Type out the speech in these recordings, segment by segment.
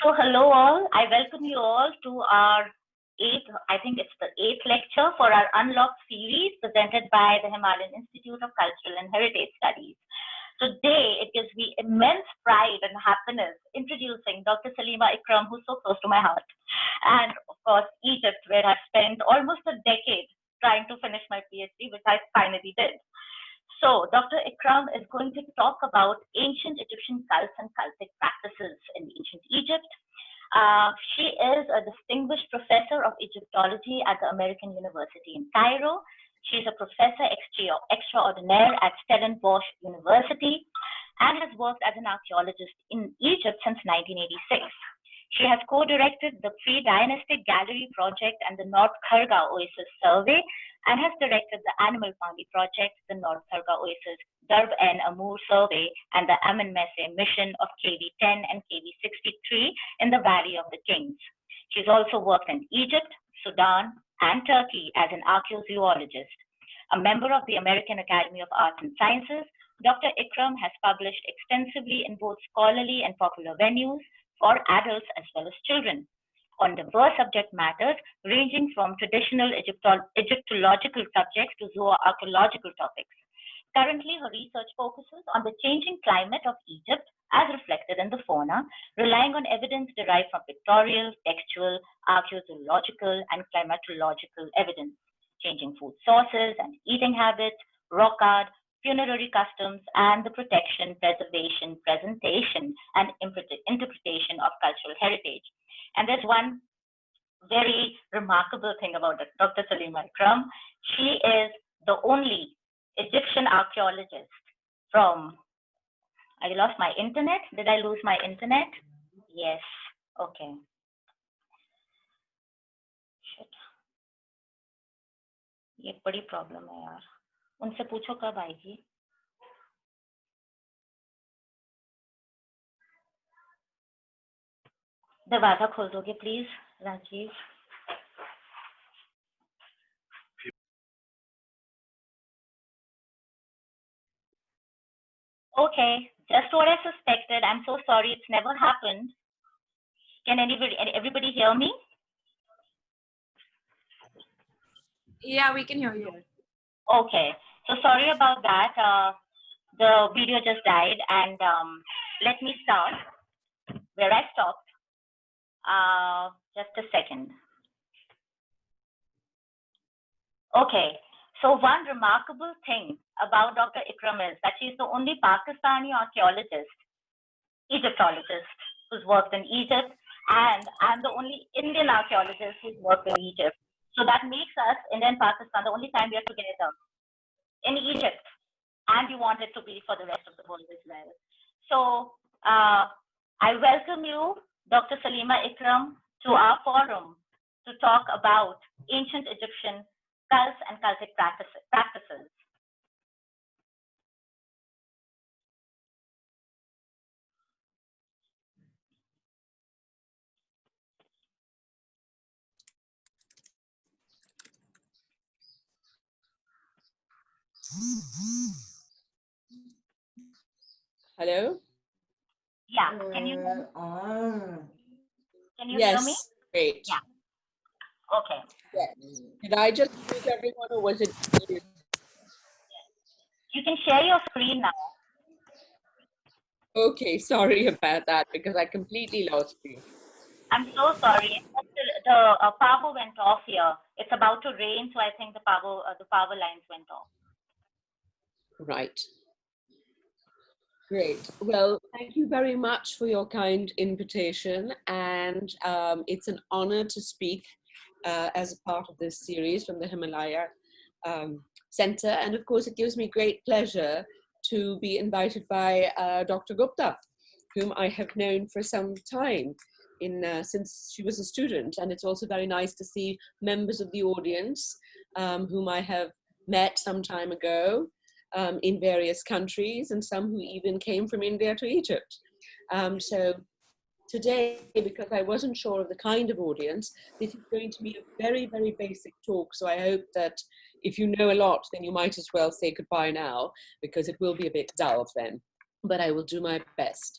So hello all, I welcome you all to our eighth lecture for our Unlocked series presented by the Himalayan Institute of Cultural and Heritage Studies. Today, it gives me immense pride and happiness introducing Dr. Salima Ikram, who's so close to my heart, and of course, Egypt, where I've spent almost a decade trying to finish my PhD, which I finally did. So Dr. Ikram is going to talk about ancient Egyptian cults and cultic practices in ancient Egypt. She is a Distinguished Professor of Egyptology at the American University in Cairo. She's a Professor Extraordinaire at Stellenbosch University and has worked as an archaeologist in Egypt since 1986. She has co-directed the Predynastic Gallery project and the North Kharga Oasis Survey, and has directed the Animal Boundary project, the North Kharga Oasis Darb and Amur Survey, and the Amenmesse mission of KV10 and KV63 in the Valley of the Kings. She's also worked in Egypt, Sudan, and Turkey as an archaeozoologist. A member of the American Academy of Arts and Sciences, Dr. Ikram has published extensively in both scholarly and popular venues for adults as well as children on diverse subject matters ranging from traditional Egyptological subjects to zooarchaeological topics. Currently, her research focuses on the changing climate of Egypt as reflected in the fauna, relying on evidence derived from pictorial, textual, archaeozoological, and climatological evidence, changing food sources and eating habits, rock art, funerary customs, and the protection, preservation, presentation, and interpretation of cultural heritage. And there's one very remarkable thing about Dr. Salima Ikram. She is the only Egyptian archaeologist from, I lost my internet. Did I lose my internet? Yes, okay. Shit. ये बड़ी problem है यार. उनसे पूछो कब आएगी. दरवाजा खोल दोगे please Rajeev. Okay, just what I suspected. I'm so sorry, it's never happened. Can everybody hear me? Yeah, we can hear you. Okay, so sorry about that. The video just died, and let me start where I stopped. Just a second. Okay, so one remarkable thing about Dr. Ikram is that she's the only Pakistani archaeologist, Egyptologist, who's worked in Egypt, and I'm the only Indian archaeologist who's worked in Egypt. So that makes us, India and Pakistan, the only time we are together in Egypt, and you want it to be for the rest of the world as well. So I welcome you, Dr. Salima Ikram, to our forum to talk about ancient Egyptian cults and cultic practices. Hello? Yeah, can you hear me? Yes, great. Yeah. Okay. Yes. Did I just mute everyone or was it? You can share your screen now. Okay, sorry about that because I completely lost you. I'm so sorry. The power went off here. It's about to rain, so I think the power lines went off. Right. Great. Well, thank you very much for your kind invitation, and it's an honor to speak as a part of this series from the Himalaya Center. And of course, it gives me great pleasure to be invited by Dr. Gupta, whom I have known for some time since she was a student. And it's also very nice to see members of the audience whom I have met some time ago in various countries, and some who even came from India to Egypt. So today, because I wasn't sure of the kind of audience, this is going to be a very, very basic talk. So I hope that if you know a lot, then you might as well say goodbye now, because it will be a bit dull then, but I will do my best.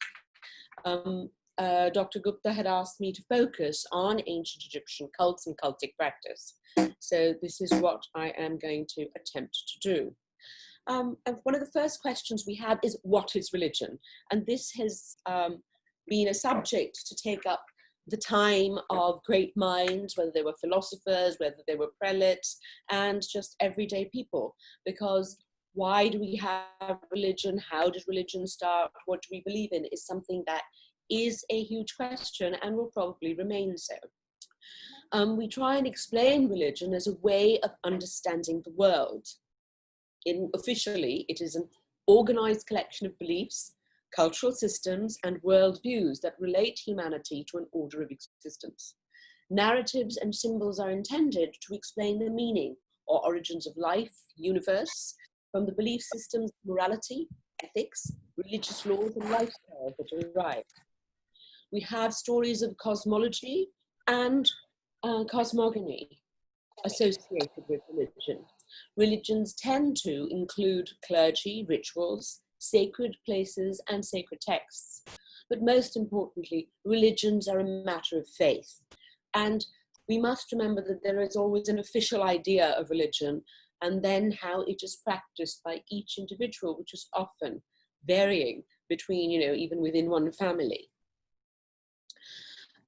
Dr. Gupta had asked me to focus on ancient Egyptian cults and cultic practice. So this is what I am going to attempt to do. And one of the first questions we have is, what is religion? And this has been a subject to take up the time of great minds, whether they were philosophers, whether they were prelates, and just everyday people. Because why do we have religion? How did religion start? What do we believe in? Is something that is a huge question and will probably remain so. We try and explain religion as a way of understanding the world. Officially, it is an organized collection of beliefs, cultural systems, and worldviews that relate humanity to an order of existence. Narratives and symbols are intended to explain the meaning or origins of life, universe, from the belief systems, morality, ethics, religious laws, and lifestyles that arrive. We have stories of cosmology and cosmogony associated with religion. Religions tend to include clergy, rituals, sacred places, and sacred texts. But most importantly, religions are a matter of faith. And we must remember that there is always an official idea of religion, and then how it is practiced by each individual, which is often varying between, even within one family.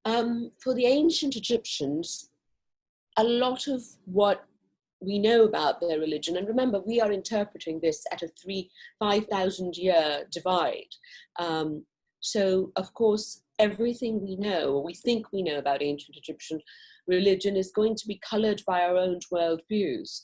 For the ancient Egyptians, a lot of what we know about their religion, and remember, we are interpreting this at a 5,000 year divide. So, of course, everything we know, or we think we know about ancient Egyptian religion, is going to be colored by our own worldviews.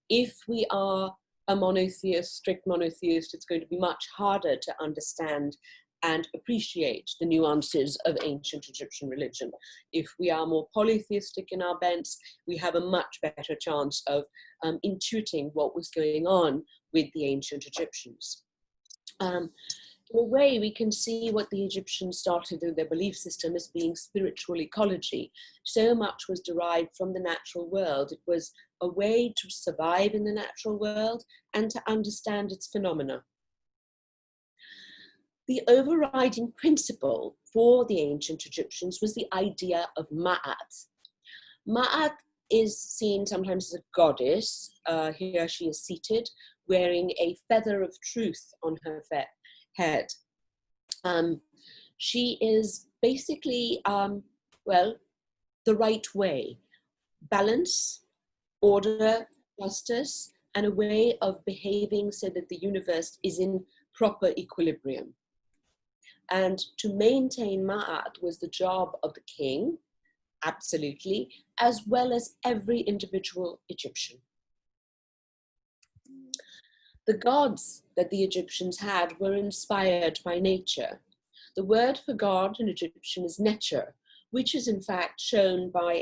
If we are a monotheist, strict monotheist, it's going to be much harder to understand and appreciate the nuances of ancient Egyptian religion. If we are more polytheistic in our bents, we have a much better chance of intuiting what was going on with the ancient Egyptians. In a way, we can see what the Egyptians started with their belief system as being spiritual ecology. So much was derived from the natural world. It was a way to survive in the natural world and to understand its phenomena. The overriding principle for the ancient Egyptians was the idea of Ma'at. Ma'at is seen sometimes as a goddess. Here she is seated, wearing a feather of truth on her head. She is basically, the right way. Balance, order, justice, and a way of behaving so that the universe is in proper equilibrium. And to maintain Ma'at was the job of the king, absolutely, as well as every individual Egyptian. The gods that the Egyptians had were inspired by nature. The word for God in Egyptian is Necher, which is in fact shown by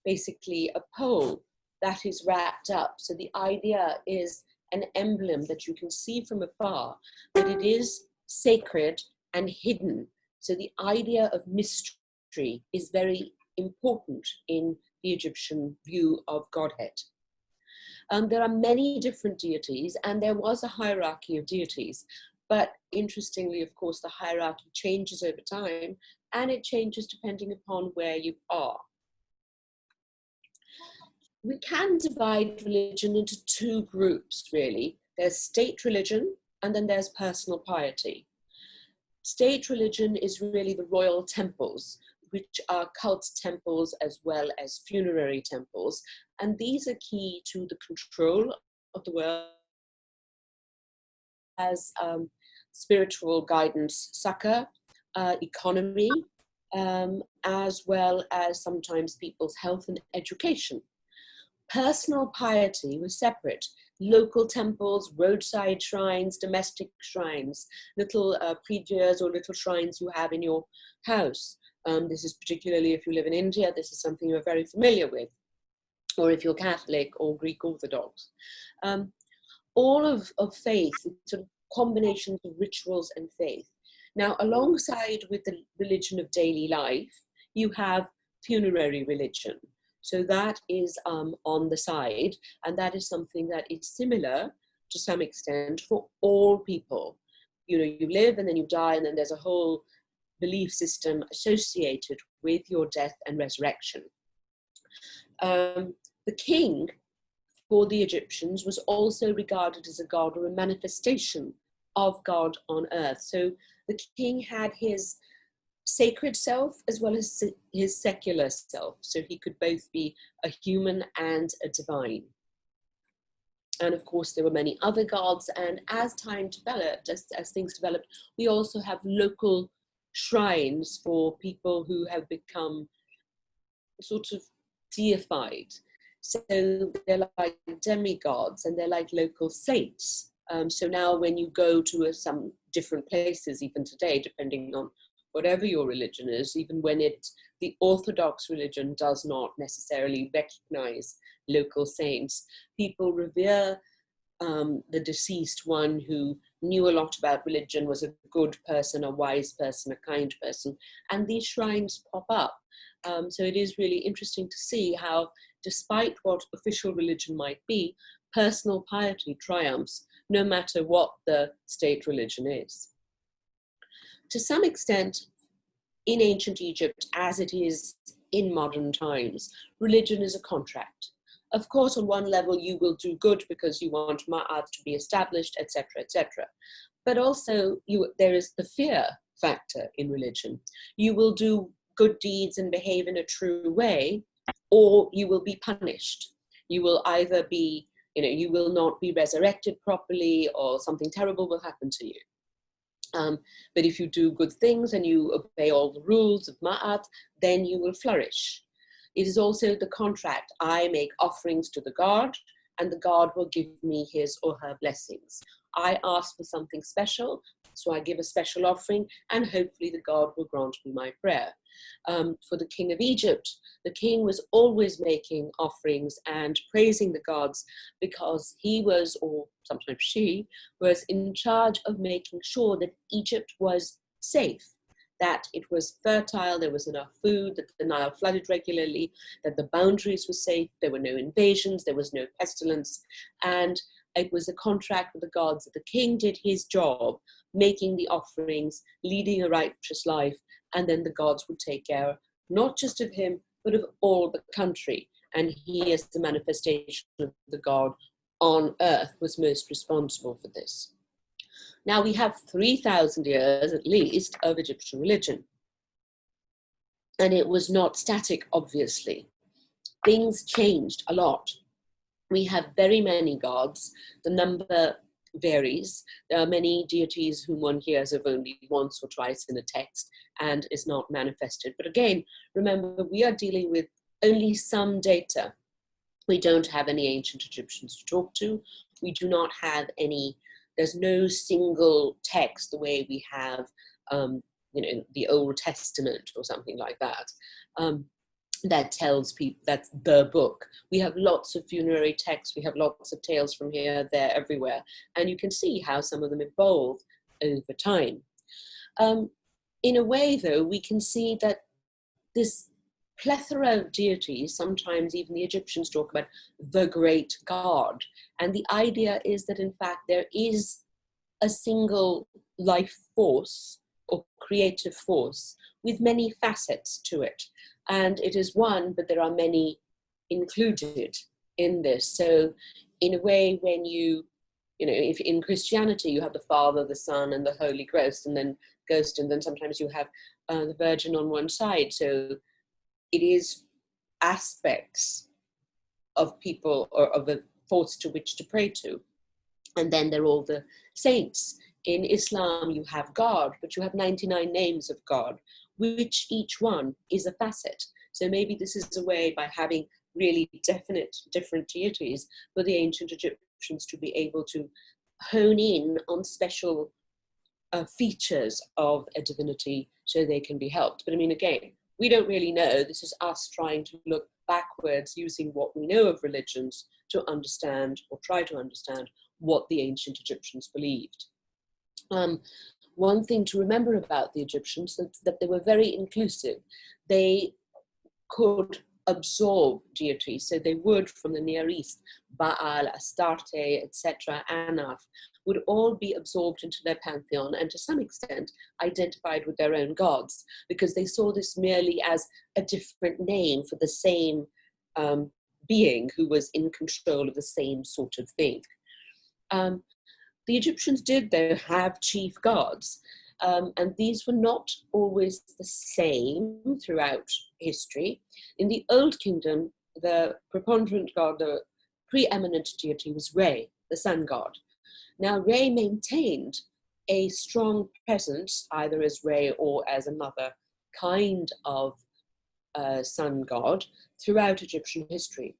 basically a pole that is wrapped up. So the idea is an emblem that you can see from afar, but it is sacred and hidden. So the idea of mystery is very important in the Egyptian view of Godhead. There are many different deities, and there was a hierarchy of deities. But interestingly, of course, the hierarchy changes over time, and it changes depending upon where you are. We can divide religion into two groups, really. There's state religion, and then there's personal piety. State religion is really the royal temples, which are cult temples as well as funerary temples. And these are key to the control of the world as spiritual guidance, succor, economy, as well as sometimes people's health and education. Personal piety was separate. Local temples, roadside shrines, domestic shrines, little pujas or little shrines you have in your house. This is particularly if you live in India, this is something you're very familiar with, or if you're Catholic or Greek Orthodox. All of faith, sort of combinations of rituals and faith. Now, alongside with the religion of daily life, you have funerary religion. So that is on the side, and that is something that is similar to some extent for all people. You know, you live and then you die, and then there's a whole belief system associated with your death and resurrection. The king for the Egyptians was also regarded as a god or a manifestation of God on earth. So the king had his sacred self as well as his secular self. So he could both be a human and a divine. And of course, there were many other gods. And as time developed, as things developed, we also have local shrines for people who have become sort of deified. So they're like demigods and they're like local saints. So now when you go to some different places, even today, depending on whatever your religion is, even when the Orthodox religion does not necessarily recognize local saints, people revere the deceased one who knew a lot about religion, was a good person, a wise person, a kind person, and these shrines pop up. So it is really interesting to see how, despite what official religion might be, personal piety triumphs no matter what the state religion is. To some extent, in ancient Egypt, as it is in modern times, religion is a contract. Of course, on one level, you will do good because you want Ma'at to be established, etc., etc. But also, there is the fear factor in religion. You will do good deeds and behave in a true way, or you will be punished. You will either be, you will not be resurrected properly, or something terrible will happen to you. But if you do good things and you obey all the rules of Ma'at, then you will flourish. It is also the contract. I make offerings to the god, and the god will give me his or her blessings. I ask for something special, so I give a special offering, and hopefully the god will grant me my prayer. For the king of Egypt, the king was always making offerings and praising the gods because he was, or sometimes she, was in charge of making sure that Egypt was safe, that it was fertile, there was enough food, that the Nile flooded regularly, that the boundaries were safe, there were no invasions, there was no pestilence, and it was a contract with the gods that the king did his job, making the offerings, leading a righteous life, and then the gods would take care not just of him, but of all the country. And he, as the manifestation of the god on earth, was most responsible for this. Now we have 3,000 years at least of Egyptian religion. And it was not static, obviously. Things changed a lot. We have very many gods. The number varies. There are many deities whom one hears of only once or twice in a text and is not manifested. But again, remember, we are dealing with only some data. We don't have any ancient Egyptians to talk to. We do not have any, there's no single text the way we have, the Old Testament or something like that. That tells people, that's the book. We have lots of funerary texts, we have lots of tales from here, there, everywhere, and you can see how some of them evolve over time. In a way, though, we can see that this plethora of deities, sometimes even the Egyptians talk about the great god, and the idea is that in fact there is a single life force or creative force with many facets to it. And it is one, but there are many included in this. So in a way, when if in Christianity, you have the Father, the Son, and the Holy Ghost, and then sometimes you have the Virgin on one side. So it is aspects of people or of a force to which to pray to. And then there are all the saints. In Islam, you have God, but you have 99 names of God, which each one is a facet. So maybe this is a way, by having really definite different deities, for the ancient Egyptians to be able to hone in on special features of a divinity so they can be helped. But I mean, again, we don't really know. This is us trying to look backwards using what we know of religions to understand, or try to understand, what the ancient Egyptians believed. One thing to remember about the Egyptians is that they were very inclusive. They could absorb deities. So they would, from the Near East, Baal, Astarte, etc., Anaf, would all be absorbed into their pantheon and to some extent identified with their own gods, because they saw this merely as a different name for the same being who was in control of the same sort of thing. The Egyptians did, though, have chief gods, and these were not always the same throughout history. In the Old Kingdom, the preponderant god, the preeminent deity, was Re, the sun god. Now, Re maintained a strong presence, either as Re or as another kind of sun god, throughout Egyptian history.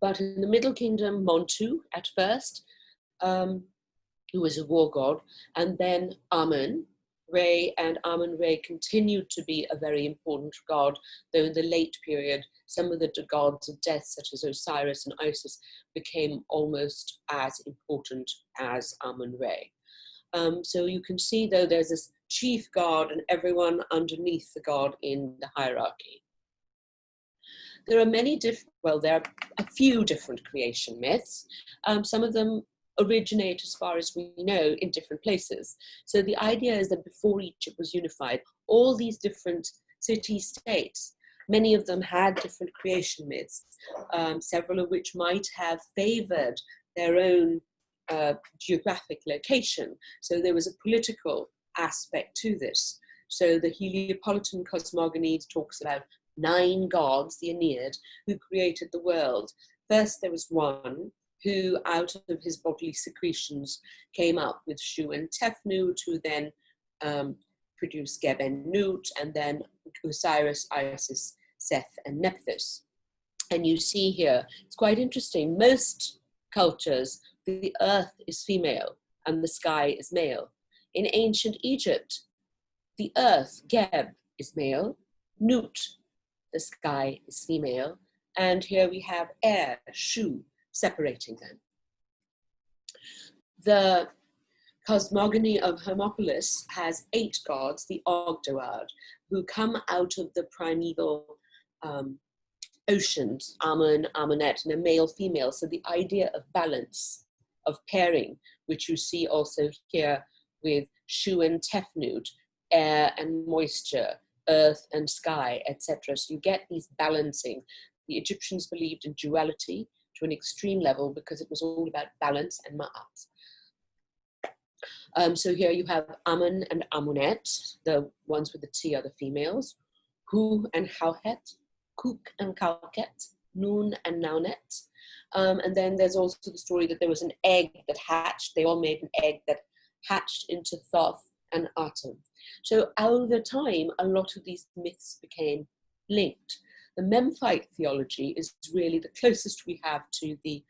But in the Middle Kingdom, Montu at first, who was a war god, and then Amun Re, and Amun Re continued to be a very important god, though in the late period, some of the gods of death, such as Osiris and Isis, became almost as important as Amun Re. So you can see, though, there's this chief god and everyone underneath the god in the hierarchy. There are many different, well, there are a few different creation myths. Some of them originate, as far as we know, in different places. So the idea is that before Egypt was unified, all these different city-states, many of them had different creation myths, several of which might have favored their own geographic location. So there was a political aspect to this. So the Heliopolitan cosmogony talks about 9 gods, the Aeneid, who created the world. First, there was one who, out of his bodily secretions, came up with Shu and Tefnut, who then produced Geb and Nut, and then Osiris, Isis, Seth, and Nephthys. And you see here, it's quite interesting, most cultures, the earth is female and the sky is male. In ancient Egypt, the earth, Geb, is male, Nut, the sky, is female, and here we have air, Shu, separating them. The cosmogony of Hermopolis has 8 gods, the Ogdoad, who come out of the primeval oceans, Amun, Amunet, and a male-female. So the idea of balance, of pairing, which you see also here with Shu and Tefnut, air and moisture, earth and sky, etc. So you get these balancing. The Egyptians believed in duality to an extreme level because it was all about balance and ma'at. So here you have Amun and Amunet, the ones with the T are the females, Hu and Hauhet, Kuk and Kalket, Nun and Naunet. And then there's also the story that there was an egg that hatched. They all made an egg that hatched into Thoth and Atum. So over time, a lot of these myths became linked. The Memphite theology is really the closest we have to the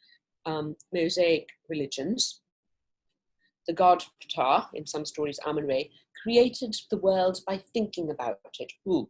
Mosaic religions. The god Ptah, in some stories Amun-Re, created the world by thinking about it, Hu.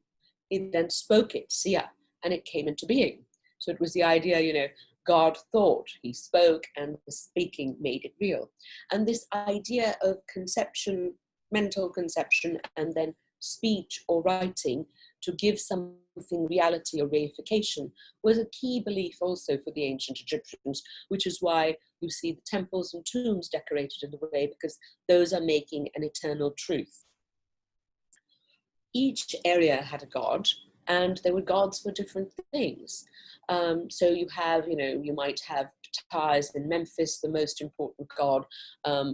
He then spoke it, Sia, and it came into being. So it was the idea, God thought, he spoke, and the speaking made it real. And this idea of conception, mental conception, and then speech or writing to give something reality or reification was a key belief also for the ancient Egyptians, which is why you see the temples and tombs decorated in the way, because those are making an eternal truth. Each area had a god, and there were gods for different things. So you have, you might have Ptah in Memphis, the most important god,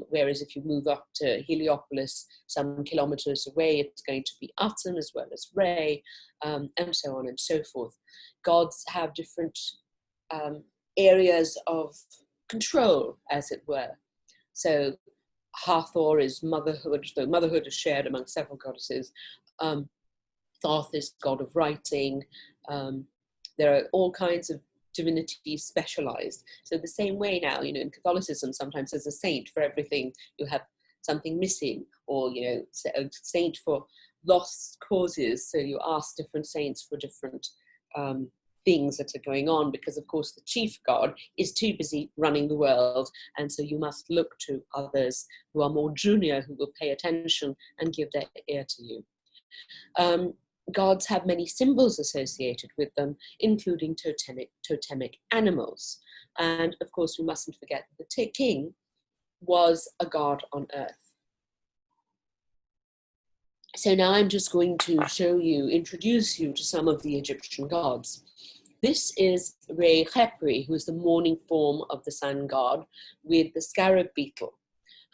whereas if you move up to Heliopolis, some kilometers away, it's going to be Atum as well as Re, and so on and so forth. Gods have different areas of control, as it were. So Hathor is motherhood, though motherhood is shared among several goddesses. Thoth is god of writing. There are all kinds of divinities specialized. So the same way now, in Catholicism, sometimes there's a saint for everything. You have something missing, or, a saint for lost causes. So you ask different saints for different things that are going on, because of course the chief god is too busy running the world. And so you must look to others who are more junior, who will pay attention and give their ear to you. gods have many symbols associated with them, including totemic animals. And of course, we mustn't forget that the king was a god on earth. So now I'm just going to introduce you to some of the Egyptian gods. This is Re Khepri, who is the morning form of the sun god, with the scarab beetle.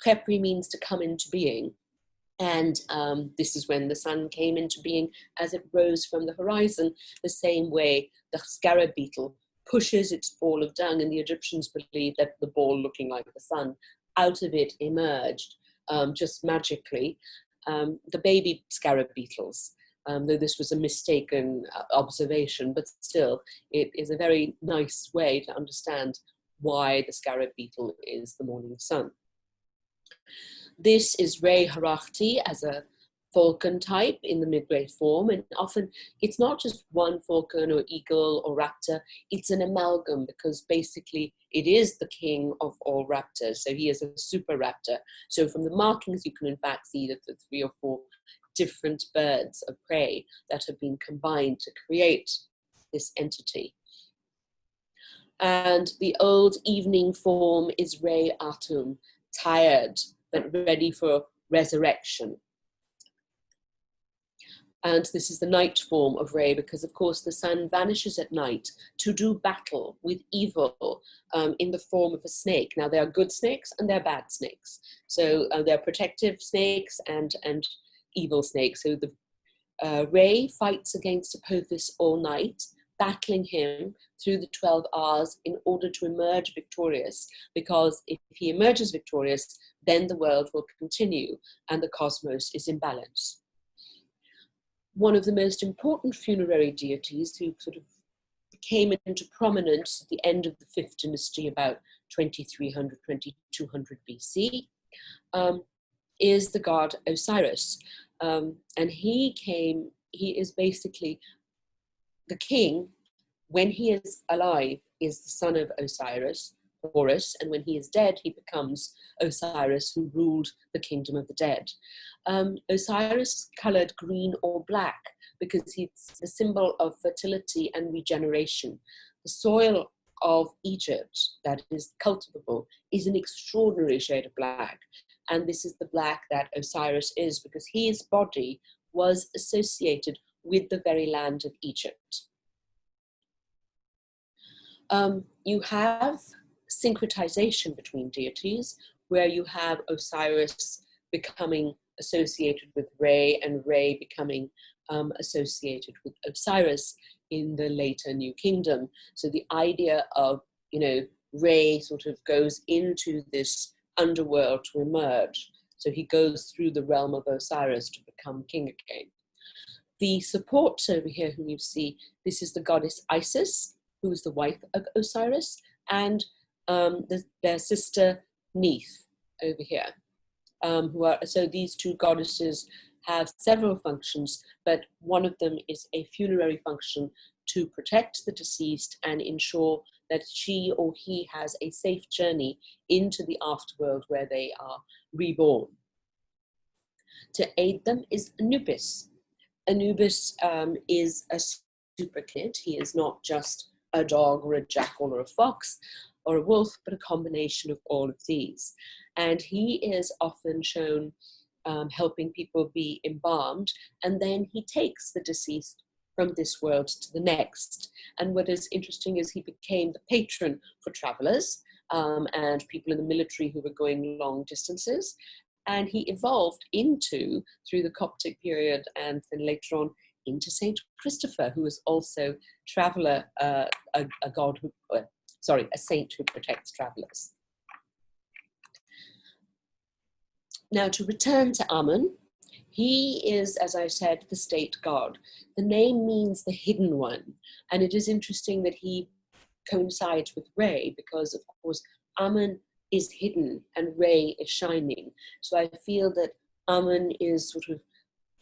Khepri means to come into being. And this is when the sun came into being as it rose from the horizon, the same way the scarab beetle pushes its ball of dung, and the Egyptians believed that the ball looking like the sun, out of it emerged just magically the baby scarab beetles. Though this was a mistaken observation, but still it is a very nice way to understand why the scarab beetle is the morning sun. This is Re Herati as a falcon type in the mid-grade form, and often it's not just one falcon or eagle or raptor, it's an amalgam, because basically it is the king of all raptors, so he is a super raptor. So from the markings you can in fact see that the 3 or 4 different birds of prey that have been combined to create this entity. And the old evening form is Re Atum, tired but ready for resurrection. And this is the night form of Re, because of course the sun vanishes at night to do battle with evil in the form of a snake. Now there are good snakes and there are bad snakes. So there are protective snakes and evil snakes. So the Re fights against Apophis all night, battling him through the 12 hours in order to emerge victorious, because if he emerges victorious, then the world will continue and the cosmos is in balance. One of the most important funerary deities who sort of came into prominence at the end of the 5th dynasty, about 2300, 2200 BC, is the god Osiris. And he is basically the king. When he is alive, is the son of Osiris, Horus, and when he is dead, he becomes Osiris, who ruled the kingdom of the dead. Osiris is colored green or black because he's the symbol of fertility and regeneration. The soil of Egypt that is cultivable is an extraordinary shade of black, and this is the black that Osiris is, because his body was associated with the very land of Egypt. You have syncretization between deities, where you have Osiris becoming associated with Re, and Re becoming associated with Osiris in the later New Kingdom. So the idea of, Re sort of goes into this underworld to emerge. So he goes through the realm of Osiris to become king again. The support over here, whom you see, this is the goddess Isis, who is the wife of Osiris, and their sister Neith over here. So these 2 goddesses have several functions, but one of them is a funerary function to protect the deceased and ensure that she or he has a safe journey into the afterworld where they are reborn. To aid them is Anubis. Anubis is a super kid. He is not just a dog or a jackal or a fox or a wolf, but a combination of all of these. And he is often shown helping people be embalmed, and then he takes the deceased from this world to the next. And what is interesting is he became the patron for travelers and people in the military who were going long distances. And he evolved into, through the Coptic period and then later on, into Saint Christopher, who was also traveler, a saint who protects travelers. Now, to return to Amman, he is, as I said, the state god. The name means the hidden one, and it is interesting that he coincides with Re, because of course Amman is hidden and Re is shining. So I feel that Amman is sort of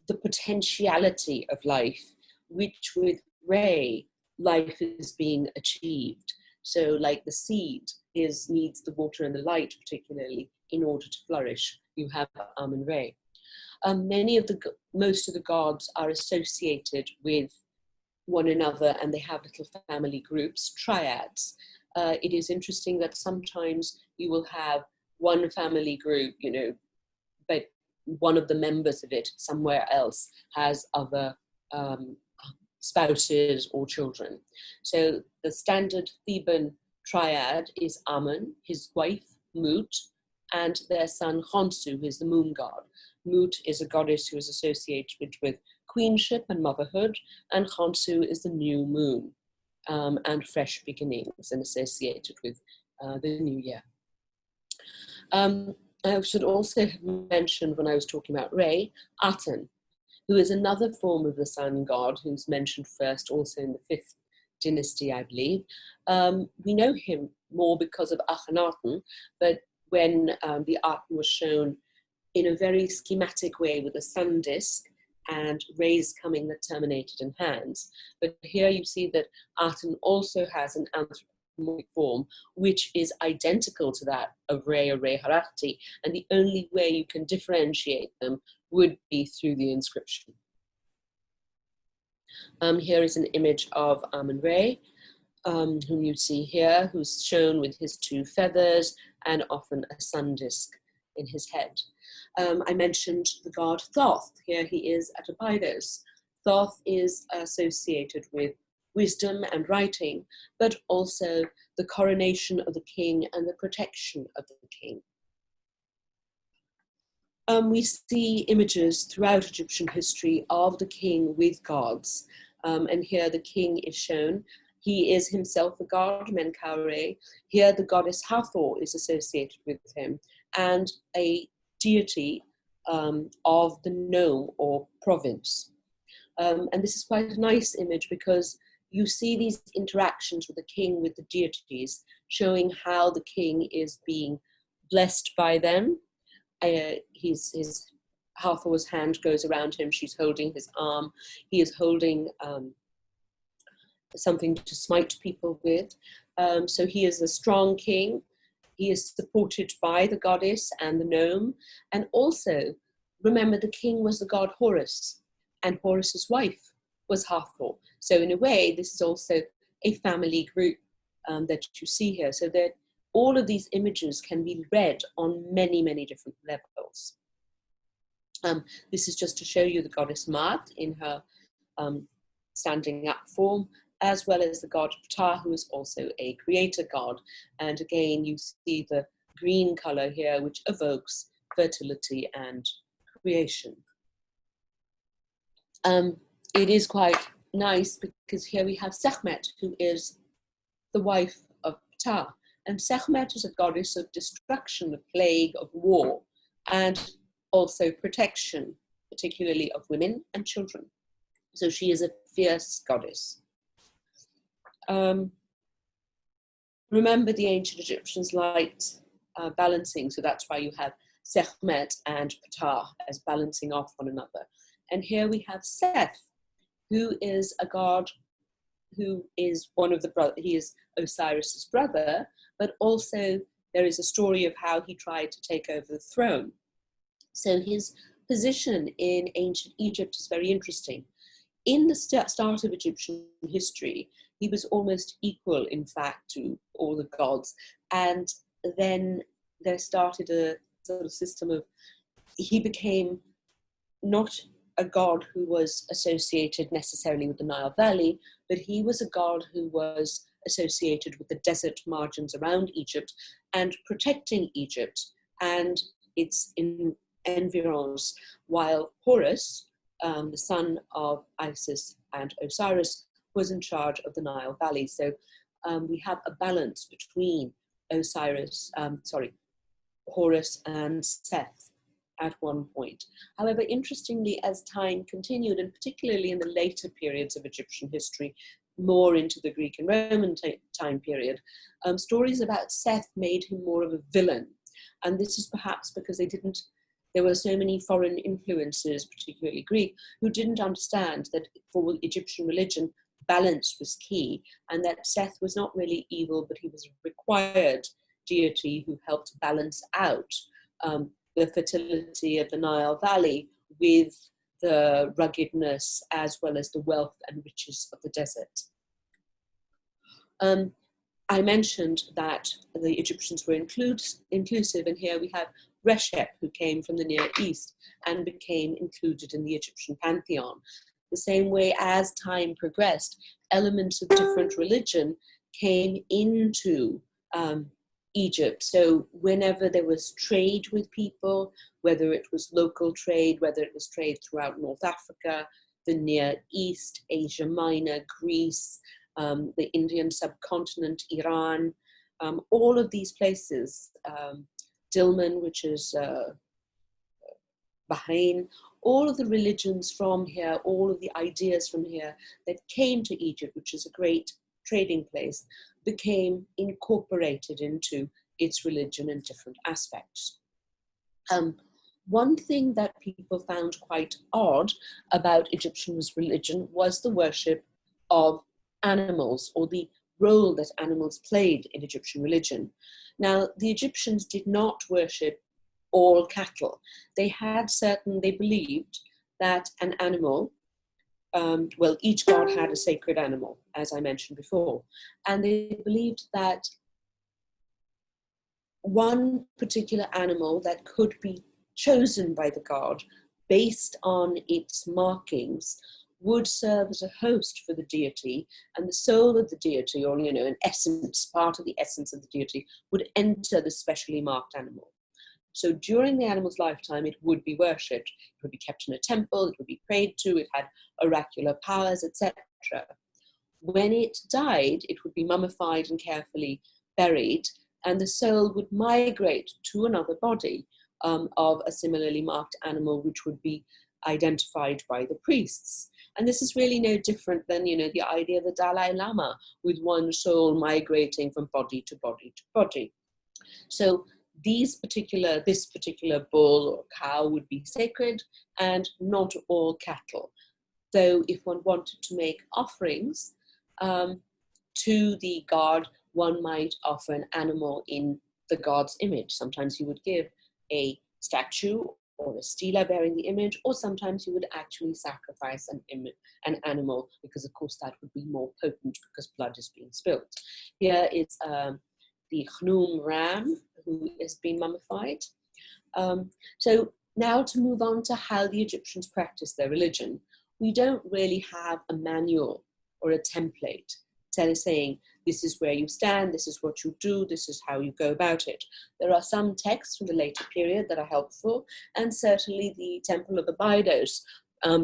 the potentiality of life, which with Re, life is being achieved. So like the seed needs the water and the light particularly in order to flourish. You have Amun Re. Most of the gods are associated with one another, and they have little family groups, triads. It is interesting that sometimes you will have one family group, but one of the members of it somewhere else has other spouses or children. So the standard Theban triad is Amman, his wife Mut, and their son Khonsu, who is the moon god. Mut is a goddess who is associated with queenship and motherhood, and Khonsu is the new moon and fresh beginnings, and associated with the new year. I should also have mentioned, when I was talking about Re, Aten, who is another form of the sun god, who's mentioned first also in the 5th dynasty, I believe. We know him more because of Akhenaten, but when the Aten was shown in a very schematic way with a sun disk and rays coming that terminated in hands. But here you see that Aten also has an anthropomorphic form, which is identical to that of Re or Re Herati, and the only way you can differentiate them would be through the inscription. Here is an image of Amun Re, whom you see here, who's shown with his 2 feathers and often a sun disk in his head. I mentioned the god Thoth. Here he is at Abydos. Thoth is associated with wisdom and writing, but also the coronation of the king and the protection of the king. We see images throughout Egyptian history of the king with gods. And here the king is shown. He is himself a god, Menkaure. Here the goddess Hathor is associated with him, and a deity of the nome or province. And this is quite a nice image because you see these interactions with the king with the deities, showing how the king is being blessed by them. His Hathor's hand goes around him, she's holding his arm, he is holding something to smite people with. So he is a strong king. He is supported by the goddess and the gnome. And also, remember, the king was the god Horus, and Horus's wife was Hathor. So in a way, this is also a family group that you see here. So that all of these images can be read on many, many different levels. This is just to show you the goddess Maat in her standing up form, as well as the god Ptah, who is also a creator god. And again, you see the green color here, which evokes fertility and creation. It is quite nice because here we have Sekhmet, who is the wife of Ptah. And Sekhmet is a goddess of destruction, of plague, of war, and also protection, particularly of women and children. So she is a fierce goddess. Remember, the ancient Egyptians liked balancing, so that's why you have Sekhmet and Ptah as balancing off one another. And here we have Seth, who is a god who is one of the brothers. He is Osiris's brother, but also there is a story of how he tried to take over the throne. So his position in ancient Egypt is very interesting. In the start of Egyptian history, he was almost equal, in fact, to all the gods. And then there started a sort of system of, he became not a god who was associated necessarily with the Nile Valley, but he was a god who was associated with the desert margins around Egypt and protecting Egypt and its environs, while Horus, the son of Isis and Osiris, was in charge of the Nile Valley. So we have a balance between Horus and Seth at one point. However, interestingly, as time continued, and particularly in the later periods of Egyptian history, more into the Greek and Roman time period, stories about Seth made him more of a villain. And this is perhaps because there were so many foreign influences, particularly Greek, who didn't understand that for Egyptian religion, balance was key, and that Seth was not really evil, but he was a required deity who helped balance out the fertility of the Nile Valley with the ruggedness as well as the wealth and riches of the desert. I mentioned that the Egyptians were inclusive, and here we have Reshep, who came from the Near East and became included in the Egyptian pantheon. The same way as time progressed, elements of different religion came into Egypt. So whenever there was trade with people, whether it was local trade, whether it was trade throughout North Africa, the Near East, Asia Minor, Greece, the Indian subcontinent, Iran, all of these places, Dilmun, which is Bahrain, all of the religions from here, all of the ideas from here that came to Egypt, which is a great trading place, became incorporated into its religion in different aspects. One thing that people found quite odd about Egyptian religion was the worship of animals, or the role that animals played in Egyptian religion. Now, the Egyptians did not worship all cattle. They believed that an animal, well, each god had a sacred animal, as I mentioned before, and they believed that one particular animal that could be chosen by the god based on its markings would serve as a host for the deity, and the soul of the deity, or an essence, part of the essence of the deity, would enter the specially marked animal. So during the animal's lifetime, it would be worshipped. It would be kept in a temple, it would be prayed to, it had oracular powers, etc. When it died, it would be mummified and carefully buried, and the soul would migrate to another body of a similarly marked animal, which would be identified by the priests. And this is really no different than, the idea of the Dalai Lama, with one soul migrating from body to body to body. So this particular bull or cow would be sacred, and not all cattle. Though if one wanted to make offerings to the god, one might offer an animal in the god's image. Sometimes you would give a statue or a stela bearing the image, or sometimes you would actually sacrifice an animal, because of course that would be more potent because blood is being spilt. Here is the Khnum ram, who has been mummified. So now to move on to how the Egyptians practiced their religion. We don't really have a manual or a template saying, this is where you stand, this is what you do, this is how you go about it. There are some texts from the later period that are helpful, and certainly the Temple of Abydos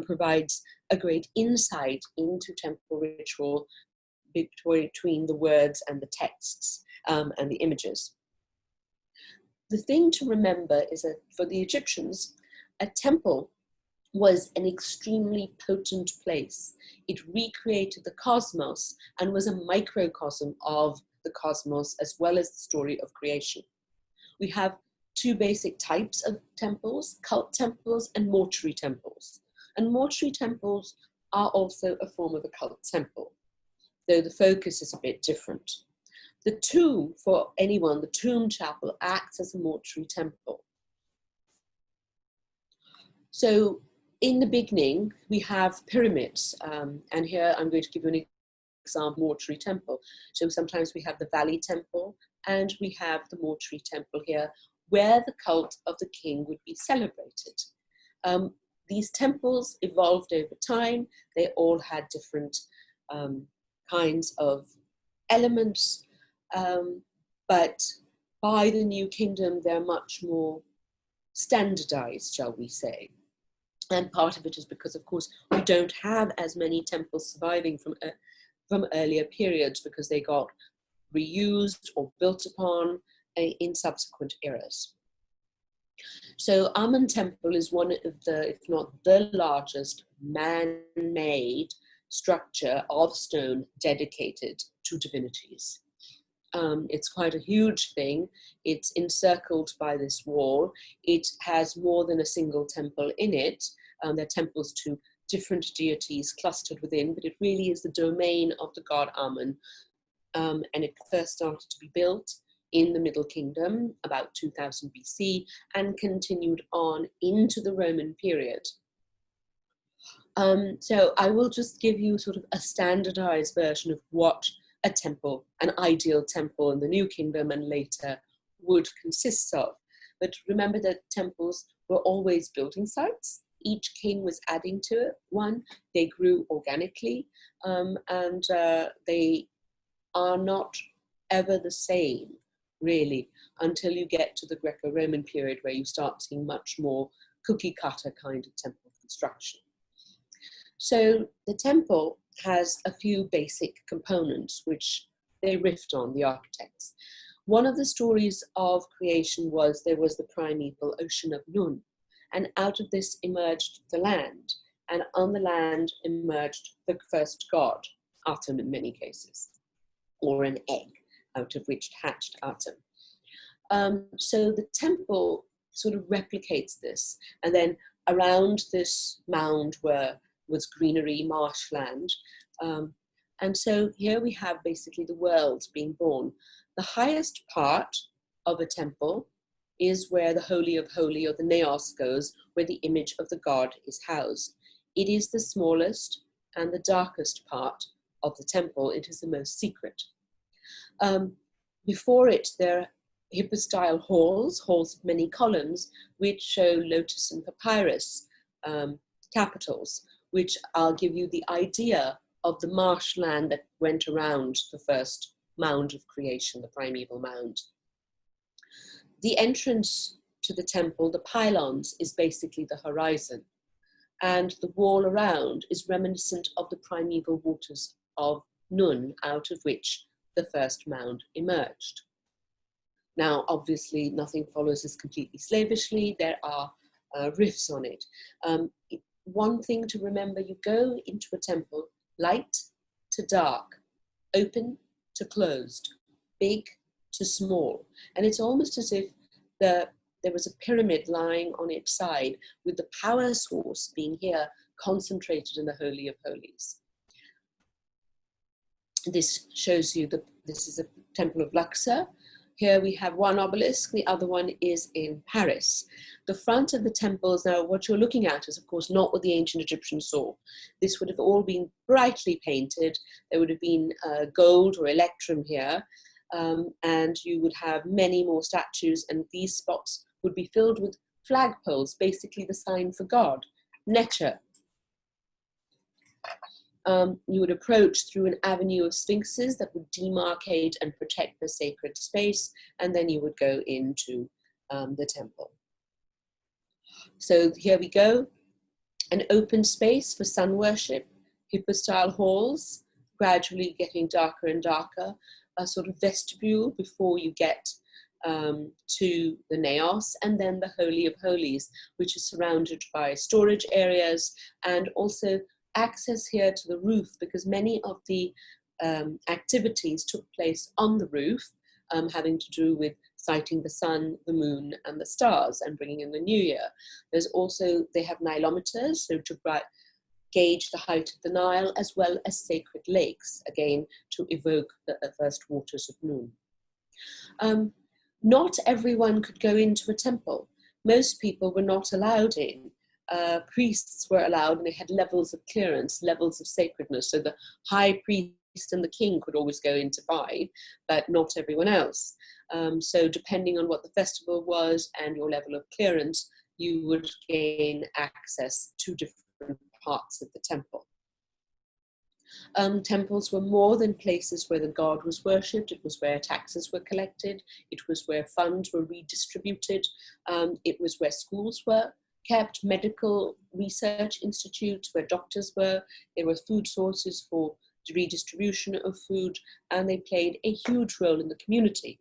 provides a great insight into temple ritual between the words and the texts and the images. The thing to remember is that for the Egyptians, a temple was an extremely potent place. It recreated the cosmos and was a microcosm of the cosmos, as well as the story of creation. We have two basic types of temples: cult temples and mortuary temples. And mortuary temples are also a form of a cult temple, though the focus is a bit different. The tomb, for anyone, the tomb chapel acts as a mortuary temple. So in the beginning, we have pyramids, and here I'm going to give you an example, mortuary temple. So sometimes we have the valley temple, and we have the mortuary temple here, where the cult of the king would be celebrated. These temples evolved over time. They all had different kinds of elements, but by the New Kingdom, they're much more standardized, shall we say. And part of it is because, of course, we don't have as many temples surviving from earlier periods, because they got reused or built upon in subsequent eras. So Amman Temple is one of the, if not the largest, man-made structure of stone dedicated to divinities. It's quite a huge thing. It's encircled by this wall. It has more than a single temple in it. There are temples to different deities clustered within, but it really is the domain of the god Amun. And it first started to be built in the Middle Kingdom, about 2000 BC, and continued on into the Roman period. So I will just give you sort of a standardized version of what a temple, an ideal temple in the New Kingdom and later would consist of. But remember that temples were always building sites. Each king was adding to it one. They grew organically, and they are not ever the same, really, until you get to the Greco-Roman period, where you start seeing much more cookie-cutter kind of temple construction. So the temple has a few basic components which they riffed on, the architects. One of the stories of creation was there was the primeval ocean of Nun, and out of this emerged the land, and on the land emerged the first god, Atum in many cases, or an egg out of which hatched Atum. So the temple sort of replicates this, and then around this mound was greenery, marshland. And so here we have basically the world being born. The highest part of a temple is where the Holy of Holy, or the naos, goes, where the image of the god is housed. It is the smallest and the darkest part of the temple. It is the most secret. Before it, there are hypostyle halls of many columns, which show lotus and papyrus capitals, which I'll give you the idea of the marshland that went around the first mound of creation, the primeval mound. The entrance to the temple, the pylons, is basically the horizon, and the wall around is reminiscent of the primeval waters of Nun, out of which the first mound emerged. Now, obviously, nothing follows this completely slavishly. There are riffs on it. One thing to remember, you go into a temple, light to dark, open to closed, big to small. And it's almost as if there was a pyramid lying on its side, with the power source being here concentrated in the Holy of Holies. This shows you this is a temple of Luxor. Here we have one obelisk, the other one is in Paris. The front of the temples, now what you're looking at is of course not what the ancient Egyptians saw. This would have all been brightly painted. There would have been gold or electrum here, and you would have many more statues, and these spots would be filled with flagpoles, basically the sign for God, Neter. You would approach through an avenue of sphinxes that would demarcate and protect the sacred space, and then you would go into the temple. So here we go, an open space for sun worship, hypostyle halls, gradually getting darker and darker, a sort of vestibule before you get to the naos, and then the Holy of Holies, which is surrounded by storage areas and also access here to the roof, because many of the activities took place on the roof, having to do with sighting the sun, the moon, and the stars, and bringing in the new year. There's also, they have nilometers, so to gauge the height of the Nile, as well as sacred lakes, again, to evoke the first waters of Nun. Not everyone could go into a temple. Most people were not allowed in. Priests were allowed, and they had levels of clearance, levels of sacredness. So the high priest and the king could always go in to buy, but not everyone else. So depending on what the festival was and your level of clearance, you would gain access to different parts of the temple. Temples were more than places where the god was worshipped. It was where taxes were collected. It was where funds were redistributed. It was where schools were kept, medical research institutes where doctors were. There were food sources for redistribution of food, and they played a huge role in the community.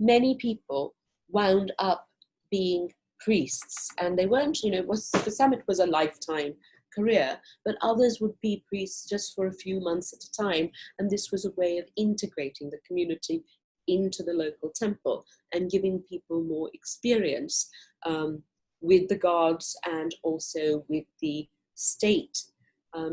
Many people wound up being priests, and they weren't, for some it was a lifetime career, but others would be priests just for a few months at a time, and this was a way of integrating the community into the local temple and giving people more experience with the gods and also with the state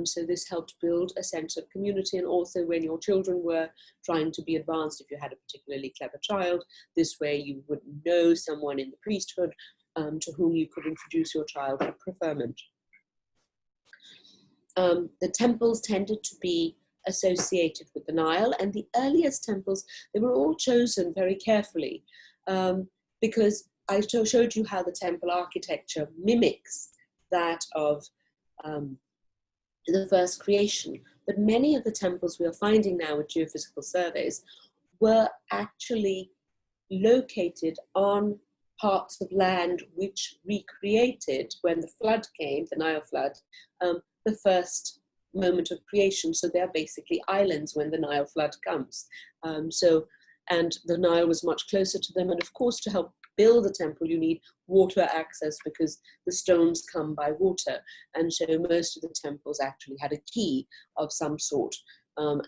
So this helped build a sense of community, and also when your children were trying to be advanced, if you had a particularly clever child, this way you would know someone in the priesthood to whom you could introduce your child for preferment. The temples tended to be associated with the Nile, and the earliest temples, they were all chosen very carefully because I showed you how the temple architecture mimics that of the first creation. But many of the temples we are finding now with geophysical surveys were actually located on parts of land which recreated, when the flood came, the Nile flood, the first moment of creation. So they're basically islands when the Nile flood comes. And the Nile was much closer to them. And of course, to help build a temple, you need water access because the stones come by water. And so most of the temples actually had a key of some sort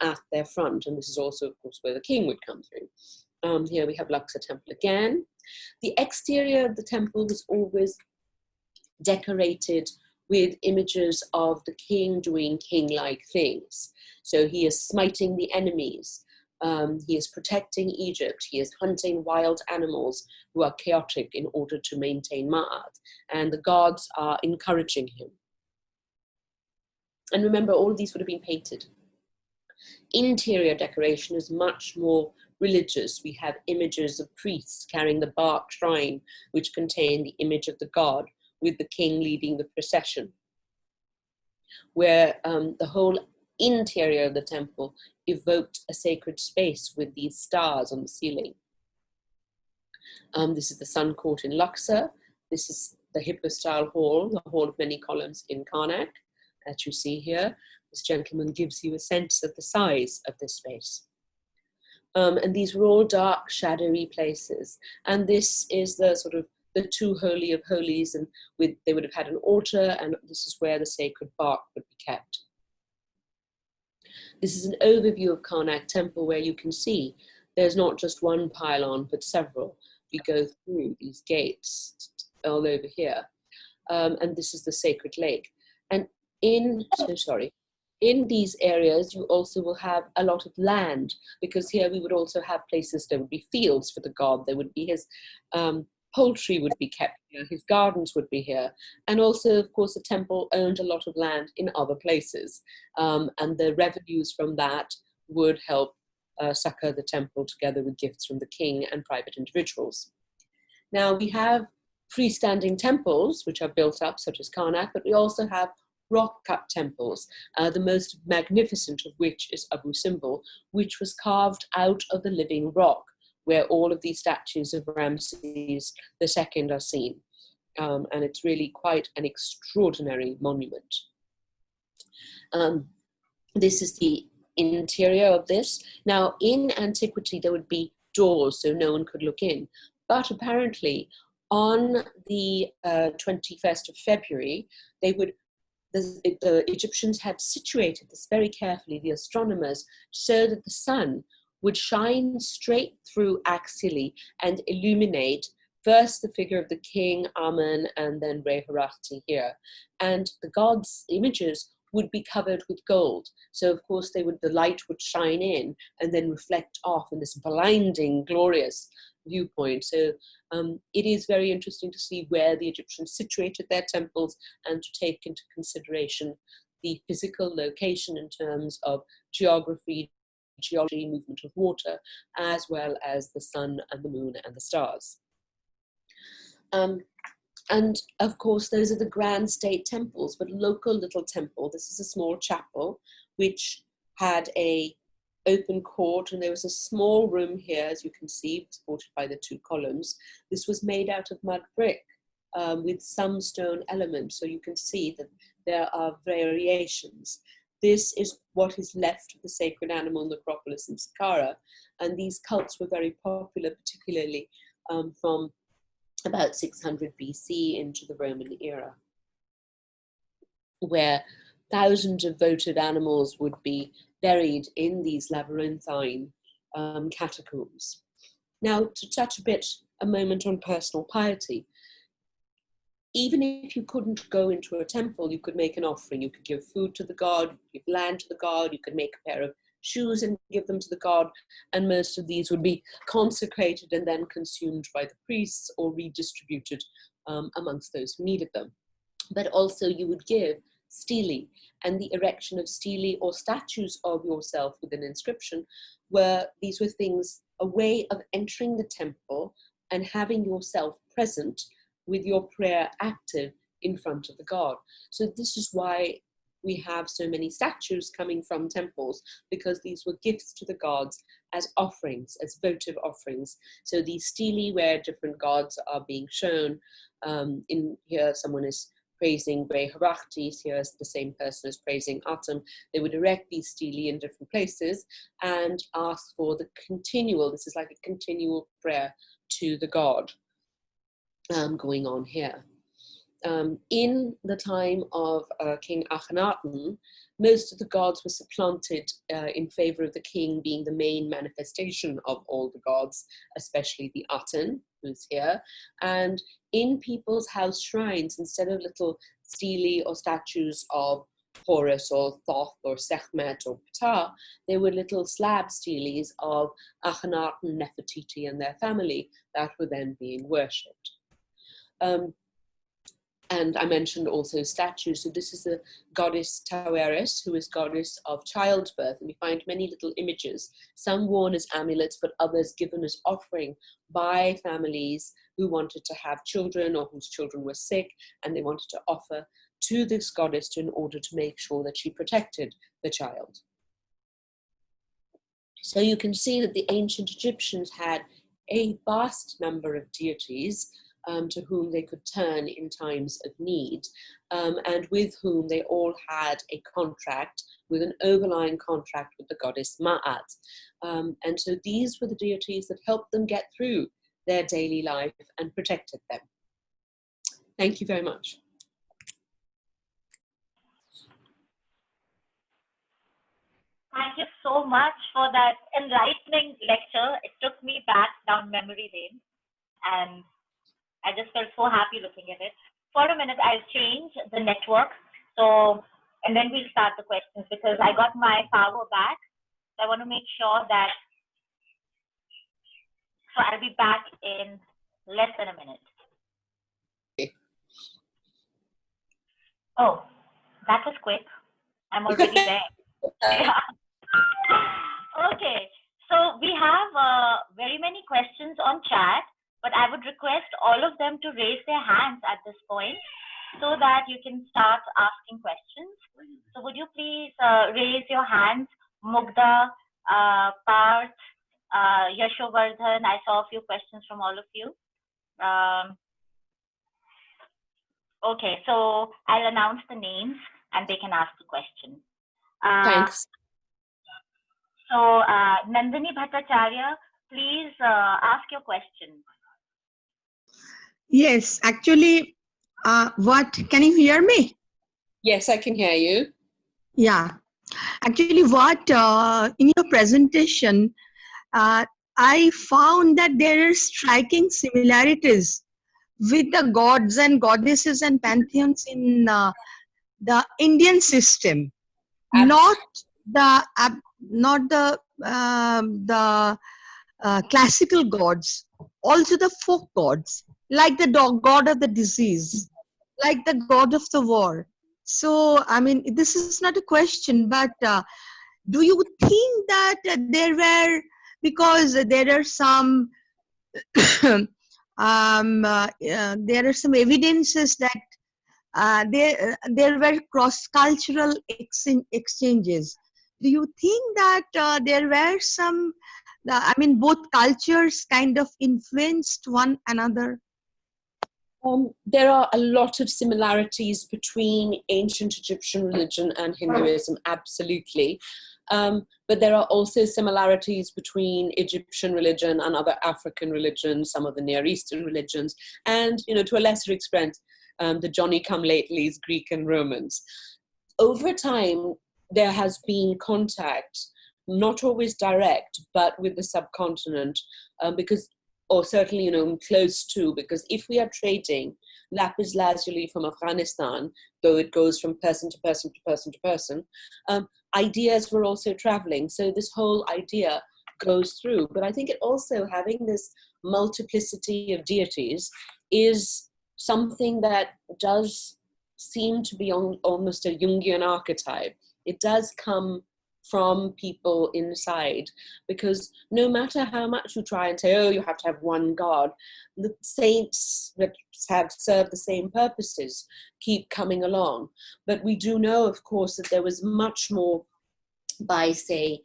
at their front. And this is also, of course, where the king would come through. Here we have Luxor Temple again. The exterior of the temple was always decorated with images of the king doing king-like things. So he is smiting the enemies. He is protecting Egypt. He is hunting wild animals who are chaotic in order to maintain Ma'at. And the gods are encouraging him. And remember, all of these would have been painted. Interior decoration is much more religious. We have images of priests carrying the bark shrine, which contain the image of the god, with the king leading the procession, where the whole interior of the temple evoked a sacred space with these stars on the ceiling. This is the Sun Court in Luxor. This is the Hippostyle Hall, the Hall of Many Columns in Karnak, that you see here. This gentleman gives you a sense of the size of this space. And these were all dark, shadowy places. And this is the sort of the two holy of holies, and they would have had an altar, and this is where the sacred bark would be kept. This is an overview of Karnak Temple, where you can see there's not just one pylon, but several. We go through these gates all over here. And this is the sacred lake. And in these areas, you also will have a lot of land, because here we would also have places, there would be fields for the god, there would be his poultry would be kept here, his gardens would be here. And also, of course, the temple owned a lot of land in other places. And the revenues from that would help succor the temple, together with gifts from the king and private individuals. Now, we have freestanding temples, which are built up, such as Karnak, but we also have rock-cut temples, the most magnificent of which is Abu Simbel, which was carved out of the living rock, where all of these statues of Ramses II are seen. And it's really quite an extraordinary monument. This is the interior of this. Now, in antiquity, there would be doors, so no one could look in. But apparently, on the 21st of February, the Egyptians had situated this very carefully, the astronomers, so that the sun would shine straight through axially and illuminate first the figure of the king, Amman, and then Herati here. And the gods' images would be covered with gold. So of course the light would shine in and then reflect off in this blinding, glorious viewpoint. So it is very interesting to see where the Egyptians situated their temples and to take into consideration the physical location in terms of geography, movement of water, as well as the sun and the moon and the stars. And of course, those are the grand state temples, but local little temple. This is a small chapel, which had a open court, and there was a small room here, as you can see, supported by the two columns. This was made out of mud brick with some stone elements, so you can see that there are variations. This is what is left of the sacred animal necropolis in Saqqara, and these cults were very popular, particularly from about 600 BC into the Roman era, where thousands of votive animals would be buried in these labyrinthine catacombs. Now, to touch a moment on personal piety, even if you couldn't go into a temple, you could make an offering. You could give food to the god, give land to the god, you could make a pair of shoes and give them to the god, and most of these would be consecrated and then consumed by the priests or redistributed amongst those who needed them. But also you would give stelae, and the erection of stelae or statues of yourself with an inscription these were things, a way of entering the temple and having yourself present with your prayer active in front of the god. So this is why we have so many statues coming from temples, because these were gifts to the gods as offerings, as votive offerings. So these stelae where different gods are being shown. In here, someone is praising Herati, here the same person is praising Atum. They would erect these stelae in different places and ask for the continual, this is like a continual prayer to the god going on here. In the time of King Akhenaten, most of the gods were supplanted in favor of the king being the main manifestation of all the gods, especially the Aten, who's here. And in people's house shrines, instead of little stelae or statues of Horus or Thoth or Sekhmet or Ptah, there were little slab stelaes of Akhenaten, Nefertiti and their family that were then being worshipped. And I mentioned also statues. So this is the goddess Taweris, who is goddess of childbirth. And we find many little images, some worn as amulets, but others given as offering by families who wanted to have children or whose children were sick, and they wanted to offer to this goddess in order to make sure that she protected the child. So you can see that the ancient Egyptians had a vast number of deities to whom they could turn in times of need, and with whom they all had a contract, with an overlying contract with the goddess Ma'at. And so these were the deities that helped them get through their daily life and protected them. Thank you very much. Thank you so much for that enlightening lecture. It took me back down memory lane, and I just felt so happy looking at it. For a minute, I'll change the network. So, and then we'll start the questions, because I got my power back. So I want to make sure that, so I'll be back in less than a minute. Okay. Oh, that was quick. I'm already there. Yeah. Okay, so we have very many questions on chat, but I would request all of them to raise their hands at this point so that you can start asking questions. So would you please raise your hands, Mugdha, Parth, Yashovardhan. I saw a few questions from all of you. Okay, so I'll announce the names and they can ask the question. Thanks. So Nandini Bhattacharya, please ask your question. Yes, actually, can you hear me? Yes, I can hear you. Yeah, actually in your presentation, I found that there are striking similarities with the gods and goddesses and pantheons in the Indian system, not the classical gods, also the folk gods, like the god of the disease, like the god of the war. So, I mean, this is not a question, but do you think that there were, because there are some there are some evidences that there were cross-cultural exchanges. Do you think that there were some, I mean, both cultures kind of influenced one another? There are a lot of similarities between ancient Egyptian religion and Hinduism, absolutely. But there are also similarities between Egyptian religion and other African religions, some of the Near Eastern religions, and, you know, to a lesser extent, the Johnny-come-latelys, Greek and Romans. Over time, there has been contact, not always direct, but with the subcontinent, because or certainly, you know, close to, because if we are trading lapis lazuli from Afghanistan, though it goes from person to person to person to person, ideas were also traveling. So this whole idea goes through. But I think it also, having this multiplicity of deities is something that does seem to be almost a Jungian archetype. It does come from people inside, because no matter how much you try and say, oh, you have to have one God, the saints that have served the same purposes keep coming along. But we do know, of course, that there was much more by, say,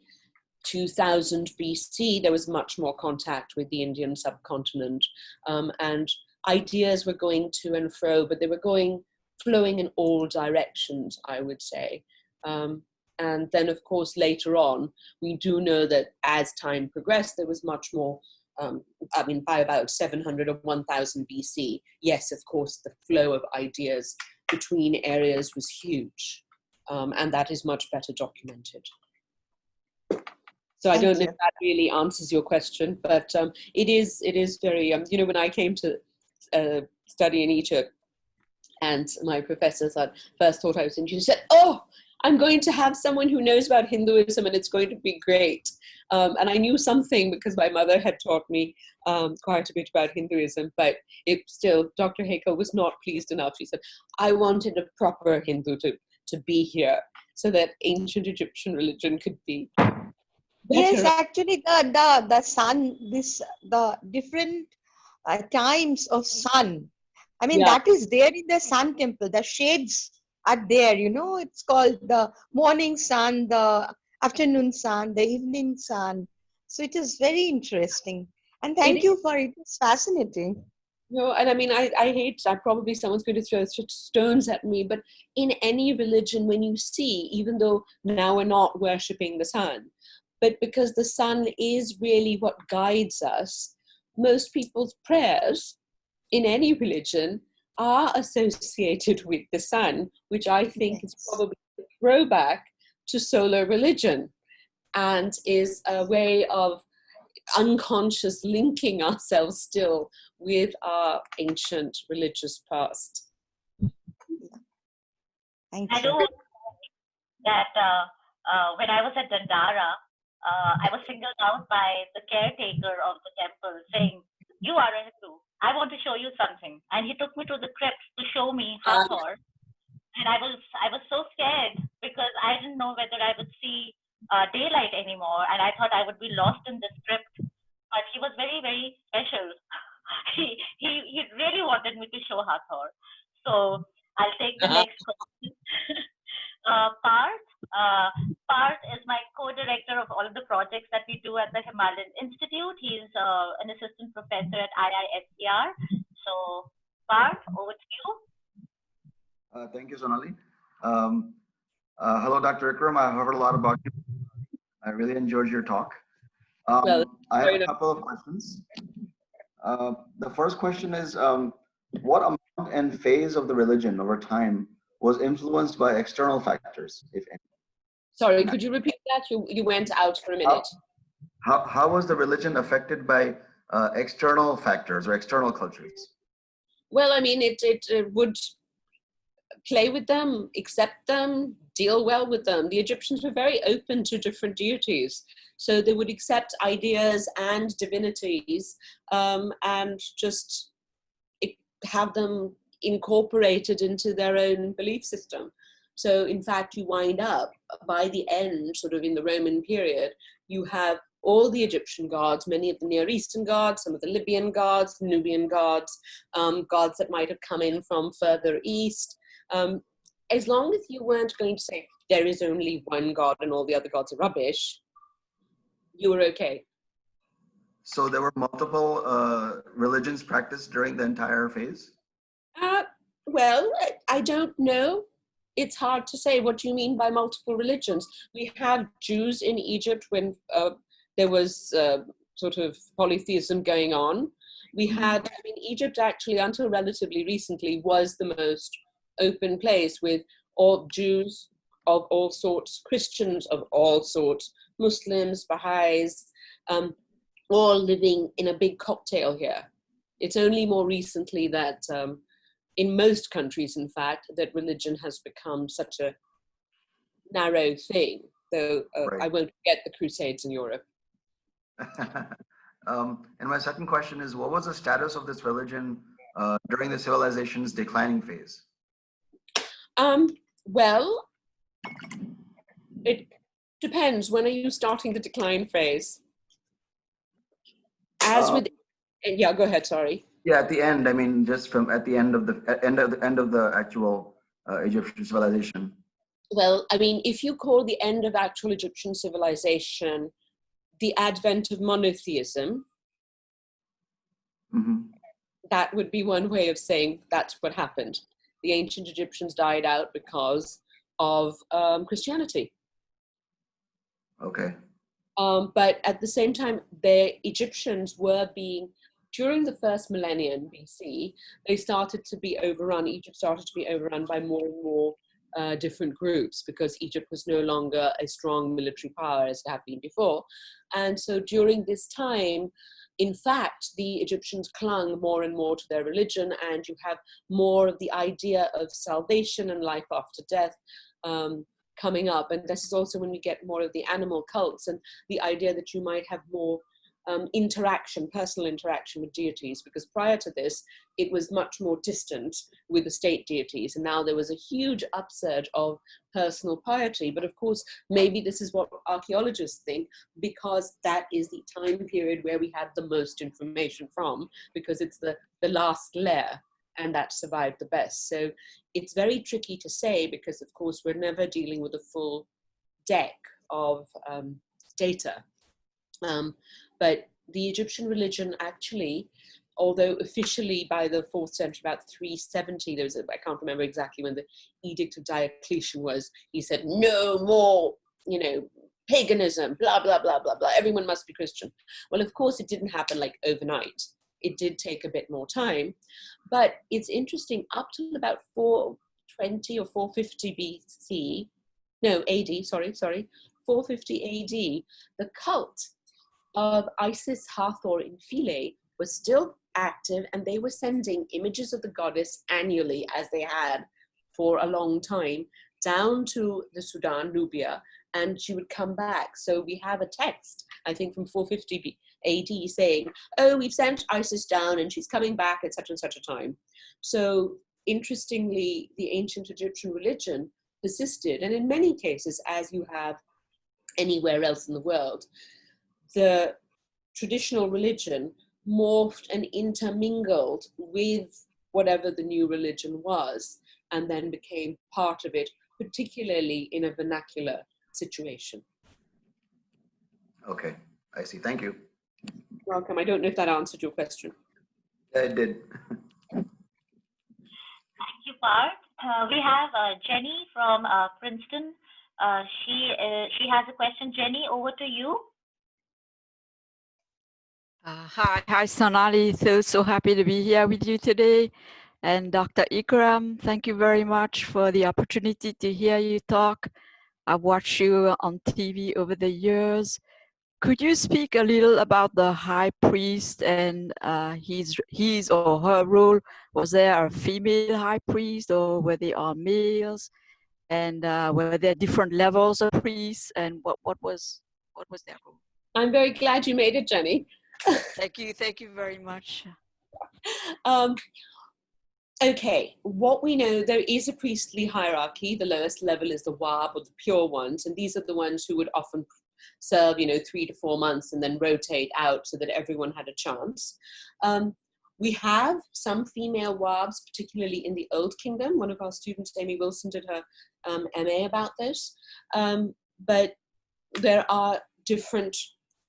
2000 BC, there was much more contact with the Indian subcontinent, and ideas were going to and fro, but they were flowing in all directions, I would say. And then, of course, later on, we do know that as time progressed, there was much more, I mean, by about 700 or 1000 BC, yes, of course, the flow of ideas between areas was huge, and that is much better documented. So I don't know if that really answers your question, but it is very, you know, when I came to study in Egypt, and my professor first thought I was Indian, she said, oh, I'm going to have someone who knows about Hinduism and it's going to be great. And I knew something because my mother had taught me quite a bit about Hinduism, but it still, Dr. Haeckel was not pleased enough. She said, I wanted a proper Hindu to be here so that ancient Egyptian religion could be better. Yes, actually, the sun, the different times of sun. I mean, that is there in the Sun Temple. The shades are there, you know. It's called the morning sun, the afternoon sun, the evening sun. So it is very interesting. And thank you for it. It's fascinating. No, and I mean, I hate, probably someone's going to throw stones at me, but in any religion, when you see, even though now we're not worshipping the sun, but because the sun is really what guides us, most people's prayers in any religion are associated with the sun, which I think is probably a throwback to solar religion and is a way of unconscious linking ourselves still with our ancient religious past. Thank I you. do that when I was at Dandara, I was singled out by the caretaker of the temple saying, you are a Hindu. I want to show you something. And he took me to the crypt to show me Hathor. And I was so scared because I didn't know whether I would see daylight anymore. And I thought I would be lost in this crypt. But he was very, very special. he really wanted me to show Hathor. So I'll take the next question. Parth is my co-director of all of the projects that we do at the Himalayan Institute. He's an assistant professor at IISER. So Parth, over to you. Thank you, Sonali. Hello, Dr. Ikram. I heard a lot about you. I really enjoyed your talk. I have a couple of questions. The first question is, what amount and phase of the religion over time was influenced by external factors, if any? Sorry, could you repeat that? You went out for a minute. How was the religion affected by external factors or external cultures? Well, I mean, it would play with them, accept them, deal well with them. The Egyptians were very open to different deities. So they would accept ideas and divinities and just have them incorporated into their own belief system. So in fact, you wind up by the end, sort of in the Roman period, you have all the Egyptian gods, many of the Near Eastern gods, some of the Libyan gods, Nubian gods, gods that might have come in from further east. As long as you weren't going to say, there is only one god and all the other gods are rubbish, you were okay. So there were multiple religions practiced during the entire phase? Well, I don't know. It's hard to say. What do you mean by multiple religions? We have Jews in Egypt when there was sort of polytheism going on. We had, I mean, Egypt actually, until relatively recently, was the most open place with all Jews of all sorts, Christians of all sorts, Muslims, Baha'is, all living in a big cocktail here. It's only more recently that in most countries, in fact, that religion has become such a narrow thing, though Right. I won't forget the Crusades in Europe. And my second question is, what was the status of this religion during the civilization's declining phase? Well, it depends. When are you starting the decline phase? As with, yeah, go ahead, sorry. Yeah, at the end, I mean, just from at the end of the actual Egyptian civilization. Well, I mean, if you call the end of actual Egyptian civilization the advent of monotheism, that would be one way of saying that's what happened. The ancient Egyptians died out because of Christianity. Okay. But at the same time, the Egyptians were being, during the first millennium BC, they started to be overrun. Egypt started to be overrun by more and more different groups because Egypt was no longer a strong military power as it had been before. And so during this time, in fact, the Egyptians clung more and more to their religion, and you have more of the idea of salvation and life after death coming up. And this is also when we get more of the animal cults and the idea that you might have more interaction, personal interaction with deities, because prior to this, it was much more distant with the state deities. And now there was a huge upsurge of personal piety. But of course, maybe this is what archaeologists think, because that is the time period where we had the most information from, because it's the last layer, and that survived the best. So it's very tricky to say, because of course, we're never dealing with a full deck of data. But the Egyptian religion actually, although officially by the 4th century, about 370, there was I can't remember exactly when the Edict of Diocletian was, he said, no more, paganism, blah, blah, blah, blah, blah, everyone must be Christian. Well, of course, it didn't happen like overnight. It did take a bit more time. But it's interesting, up to about 420 or 450 BC, no, AD, sorry, 450 AD, the cult of Isis Hathor in Philae was still active, and they were sending images of the goddess annually, as they had for a long time, down to the Sudan, Nubia, and she would come back. So we have a text, I think from 450 AD, saying, oh, we've sent Isis down and she's coming back at such and such a time. So interestingly, the ancient Egyptian religion persisted, and in many cases, as you have anywhere else in the world, the traditional religion morphed and intermingled with whatever the new religion was, and then became part of it, particularly in a vernacular situation. Okay, I see. Thank you. Welcome. I don't know if that answered your question. Yeah, it did. Thank you, Parth. We have Jenny from Princeton. She has a question. Jenny, over to you. Hi, Sonali. So happy to be here with you today. And Dr. Ikram, thank you very much for the opportunity to hear you talk. I've watched you on TV over the years. Could you speak a little about the high priest and his or her role? Was there a female high priest, or were they all males? And were there different levels of priests? And what was their role? I'm very glad you made it, Jenny. Thank you very much. Okay, what we know, there is a priestly hierarchy. The lowest level is the Wab, or the pure ones, and these are the ones who would often serve 3 to 4 months and then rotate out so that everyone had a chance. We have some female Wabs, particularly in the Old Kingdom. One of our students, Amy Wilson, did her MA about this. But there are different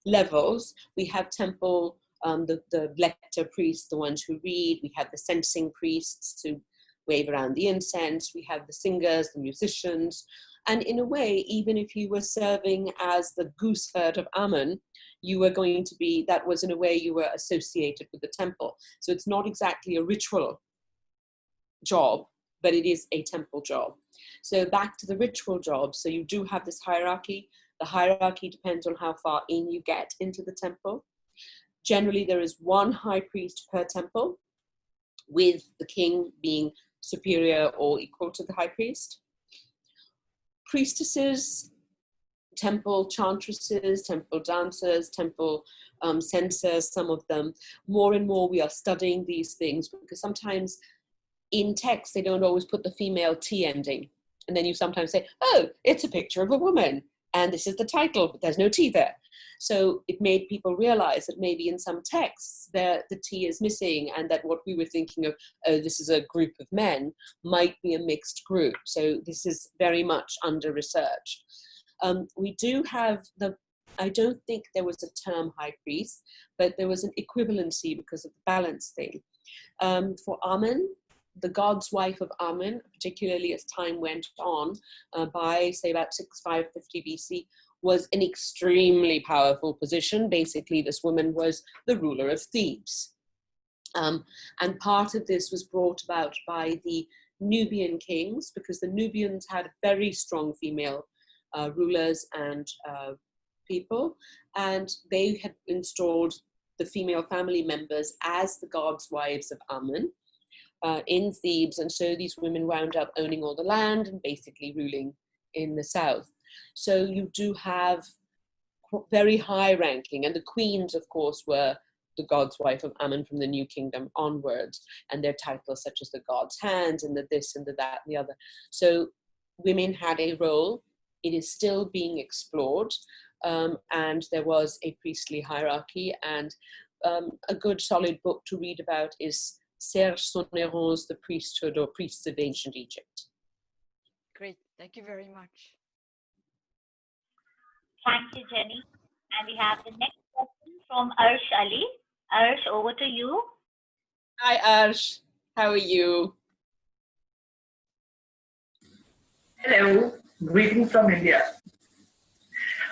levels. We have temple, the lector priests, the ones who read. We have the censing priests who wave around the incense. We have the singers, the musicians. And in a way, even if you were serving as the goose herd of Amman, you were going to be, that was in a way you were associated with the temple. So it's not exactly a ritual job, but it is a temple job. So back to the ritual job. So you do have this hierarchy. The hierarchy depends on how far in you get into the temple. Generally, there is one high priest per temple, with the king being superior or equal to the high priest. Priestesses, temple chantresses, temple dancers, temple censors, some of them. More and more we are studying these things, because sometimes in text they don't always put the female T ending. And then you sometimes say, oh, it's a picture of a woman, and this is the title, but there's no T there. So it made people realize that maybe in some texts the T is missing, and that what we were thinking of, oh, this is a group of men, might be a mixed group. So this is very much under research. We do have I don't think there was a term high priest, but there was an equivalency because of the balance thing. For Amman, the god's wife of Amman, particularly as time went on, by say about 6550 BC, was an extremely powerful position. Basically, this woman was the ruler of Thebes. And part of this was brought about by the Nubian kings, because the Nubians had very strong female rulers and people, and they had installed the female family members as the gods' wives of Amman in Thebes, and so these women wound up owning all the land and basically ruling in the south. So you do have very high ranking, and the queens, of course, were the god's wife of Amman from the New Kingdom onwards, and their titles such as the god's hands and the this and the that and the other. So women had a role. It is still being explored, and there was a priestly hierarchy, and a good solid book to read about is Serge Sonneron's The Priesthood or Priests of Ancient Egypt. Great, thank you very much. Thank you, Jenny. And we have the next question from Arsh Ali. Arsh, over to you. Hi, Arsh. How are you? Hello, greetings from India.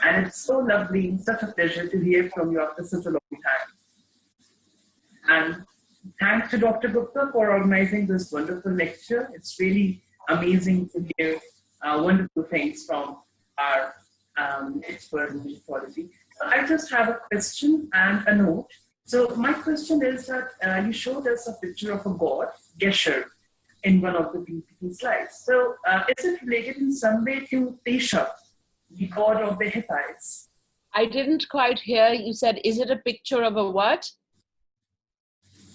And it's so lovely, such a pleasure to hear from you after such a long time. And thanks to Dr. Gupta for organizing this wonderful lecture. It's really amazing to hear wonderful things from our expert in Egyptology. So I just have a question and a note. So my question is that you showed us a picture of a god, Gesher, in one of the PPT slides. So is it related in some way to Tesha, the god of the Hittites? I didn't quite hear. You said, is it a picture of a what?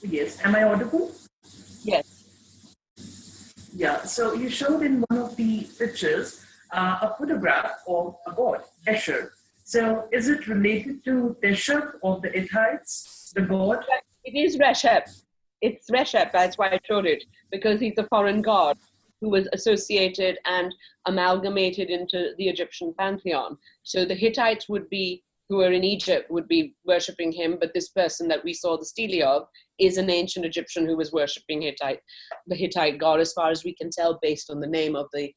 Yes. Am I audible? Yes. Yeah. So you showed in one of the pictures a photograph of a god, Gesher. So is it related to Tesha of the Hittites, the god? It is Reshep. It's Reshep, that's why I showed it, because he's a foreign god who was associated and amalgamated into the Egyptian pantheon. So the Hittites would be, who were in Egypt, would be worshipping him, but this person that we saw the stele of is an ancient Egyptian who was worshipping the Hittite god, as far as we can tell, based on the name of the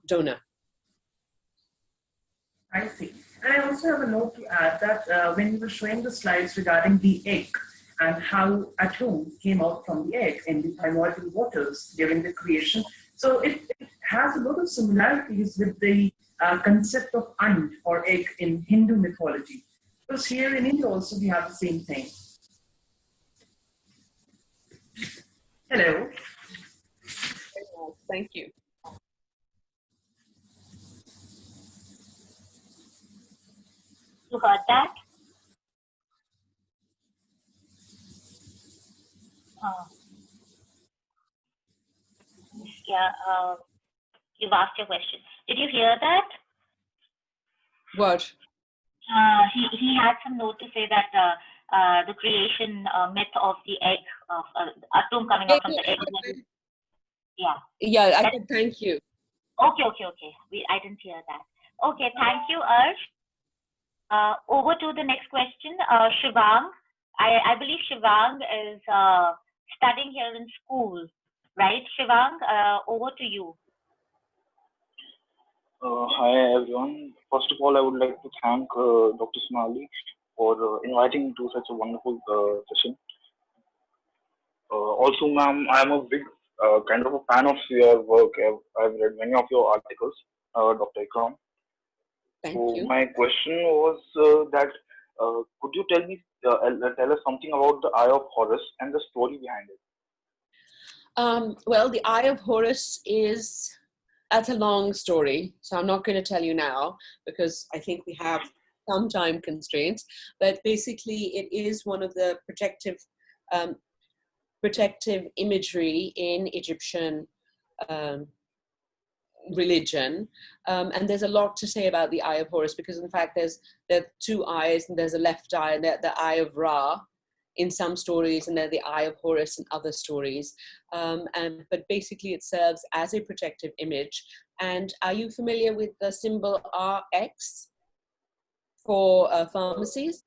donor. I see. And I also have a note to add that when you were showing the slides regarding the egg and how Atum came out from the egg in the primordial waters during the creation, so it has a lot of similarities with the concept of and or egg in Hindu mythology. Because here in India also we have the same thing. Hello. Thank you. You heard that? Yeah, you've asked your question. Did you hear that? What? He had some note to say that the creation myth of the egg, of Atum coming out from the egg. Yeah. Yeah, I said thank you. Okay. I didn't hear that. Okay, thank you, Arsh. Over to the next question, Shivang. I believe Shivang is studying here in school, right? Shivang, over to you. Hi everyone. First of all, I would like to thank Dr. Sonali for inviting me to such a wonderful session. Also, ma'am, I'm a big kind of a fan of your work. I've read many of your articles, Dr. Ikram. Thank So you. my question was that could you tell me tell us something about the Eye of Horus and the story behind it? Well, the Eye of Horus that's a long story, so I'm not going to tell you now because I think we have some time constraints. But basically, it is one of the protective imagery in Egyptian religion, and there's a lot to say about the Eye of Horus because, in fact, there are two eyes, and there's a left eye, and the Eye of Ra in some stories, and then the Eye of Horus in other stories. But basically, it serves as a protective image. And are you familiar with the symbol RX for pharmacies?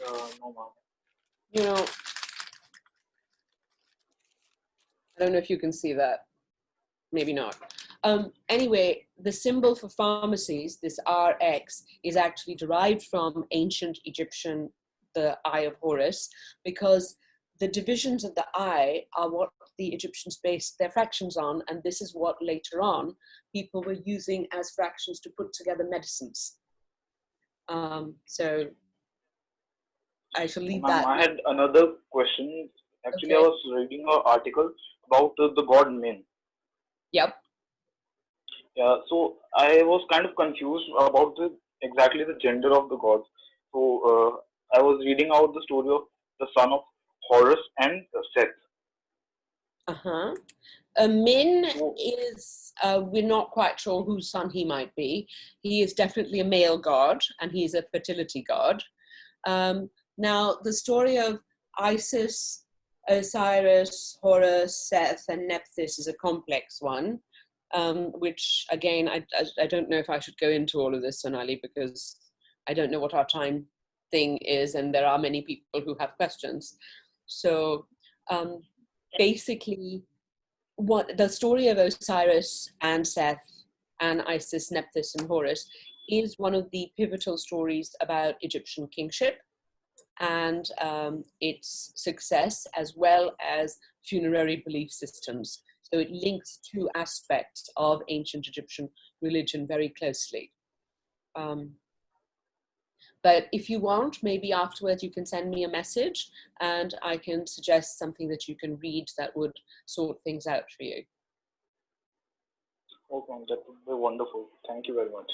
No, ma'am. You know, I don't know if you can see that. Maybe not. Anyway, the symbol for pharmacies, this RX, is actually derived from ancient Egyptian, the Eye of Horus, because the divisions of the eye are what the Egyptians based their fractions on, and this is what later on people were using as fractions to put together medicines. So I shall leave that. I had another question. Actually, Okay. I was reading an article about the god Min. Yep. Yeah, so I was kind of confused about exactly the gender of the gods. So I was reading out the story of the son of Horus and Seth. Uh-huh. Min is, we're not quite sure whose son he might be. He is definitely a male god, and he's a fertility god. Now, the story of Isis, Osiris, Horus, Seth, and Nephthys is a complex one, which, again, I don't know if I should go into all of this, Sonali, because I don't know what our time thing is, and there are many people who have questions. So basically, what the story of Osiris and Seth and Isis, Nephthys, and Horus is one of the pivotal stories about Egyptian kingship and its success, as well as funerary belief systems. So it links two aspects of ancient Egyptian religion very closely. But if you want, maybe afterwards you can send me a message and I can suggest something that you can read that would sort things out for you. Okay, that would be wonderful. Thank you very much.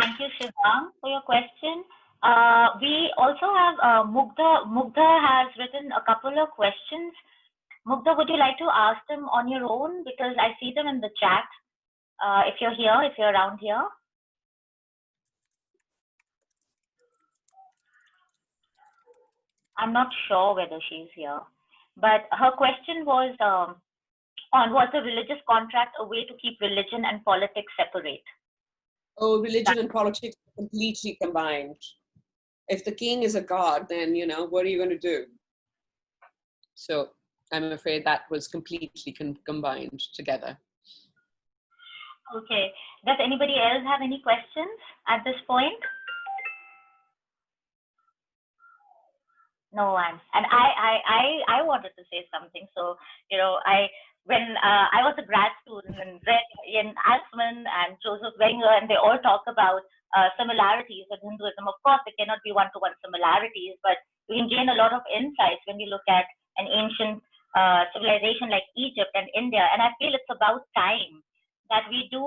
Thank you, Shivang, for your question. We also have Mugdha. Mugdha has written a couple of questions. Mugdha, would you like to ask them on your own? Because I see them in the chat. If you're here, if you're around here. I'm not sure whether she's here. But her question was was the religious contract a way to keep religion and politics separate? Oh, religion and politics are completely combined. If the king is a god, then, you know, what are you going to do? So I'm afraid that was completely combined together. Okay. Does anybody else have any questions at this point? No one. And I wanted to say something. So, you know, when I was a grad student and read in Asman and Joseph Wenger, and they all talk about similarities with Hinduism. Of course, there cannot be one-to-one similarities, but we can gain a lot of insights when we look at an ancient civilization like Egypt and India. And I feel it's about time that we do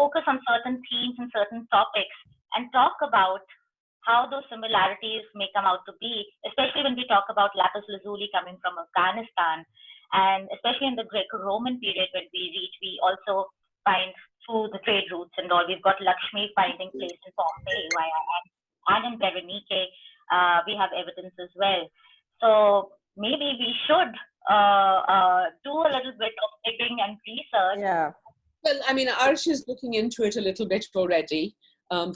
focus on certain themes and certain topics and talk about how those similarities may come out to be, especially when we talk about lapis lazuli coming from Afghanistan, and especially in the Greco-Roman period when we also find through the trade routes and all. We've got Lakshmi finding place in Pompeii, and in Berenike, we have evidence as well. So maybe we should do a little bit of digging and research. Yeah. Well, I mean, Arsh is looking into it a little bit already.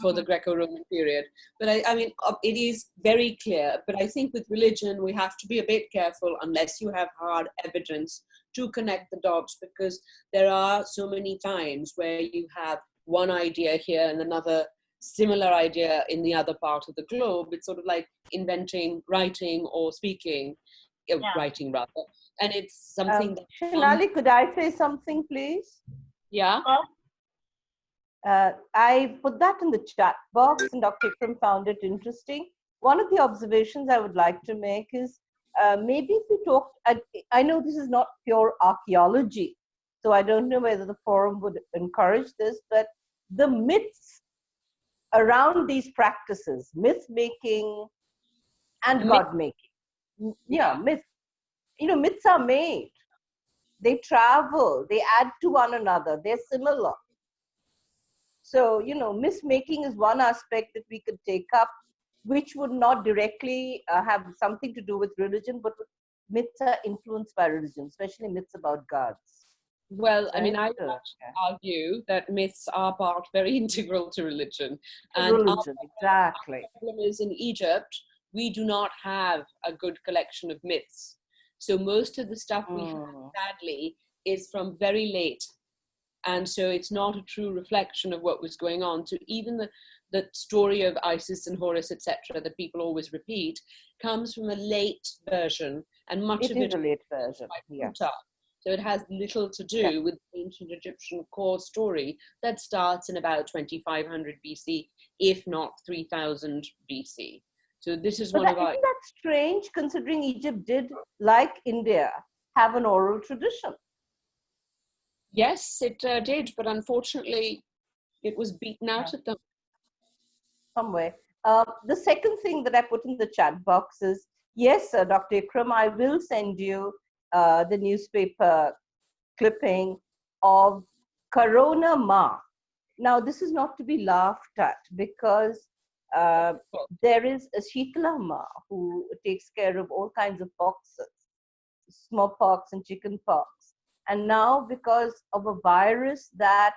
For the Greco-Roman period. But I mean, it is very clear, but I think with religion, we have to be a bit careful unless you have hard evidence to connect the dots, because there are so many times where you have one idea here and another similar idea in the other part of the globe. It's sort of like inventing writing or speaking, writing rather. And it's something that... Shalali, could I say something, please? Yeah? I put that in the chat box, and Dr. Ikram found it interesting. One of the observations I would like to make is maybe if we talked, I know this is not pure archaeology, so I don't know whether the forum would encourage this, but the myths around these practices, myth making and God making. Yeah, myth. You know, myths are made. They travel, they add to one another, they're similar. So, you know, myth making is one aspect that we could take up, which would not directly have something to do with religion, but myths are influenced by religion, especially myths about gods. Well, Right? I mean, I would argue that myths are part very integral to religion. And religion, exactly. The problem is in Egypt, we do not have a good collection of myths. So most of the stuff we have, sadly, is from very late. And so it's not a true reflection of what was going on. So even the story of Isis and Horus, etc., that people always repeat, comes from a late version, and much of it is a late version. Yeah. So it has little to do with the ancient Egyptian core story that starts in about 2500 BC, if not 3000 BC. So this is one of our... Isn't that strange, considering Egypt did, like India, have an oral tradition? Yes, it did, but unfortunately, it was beaten out of them. Somewhere. The second thing that I put in the chat box is, yes, Dr. Ikram, I will send you the newspaper clipping of Corona Ma. Now, this is not to be laughed at, because there is a Sheetala Ma who takes care of all kinds of poxes, smallpox and chickenpox. And now, because of a virus that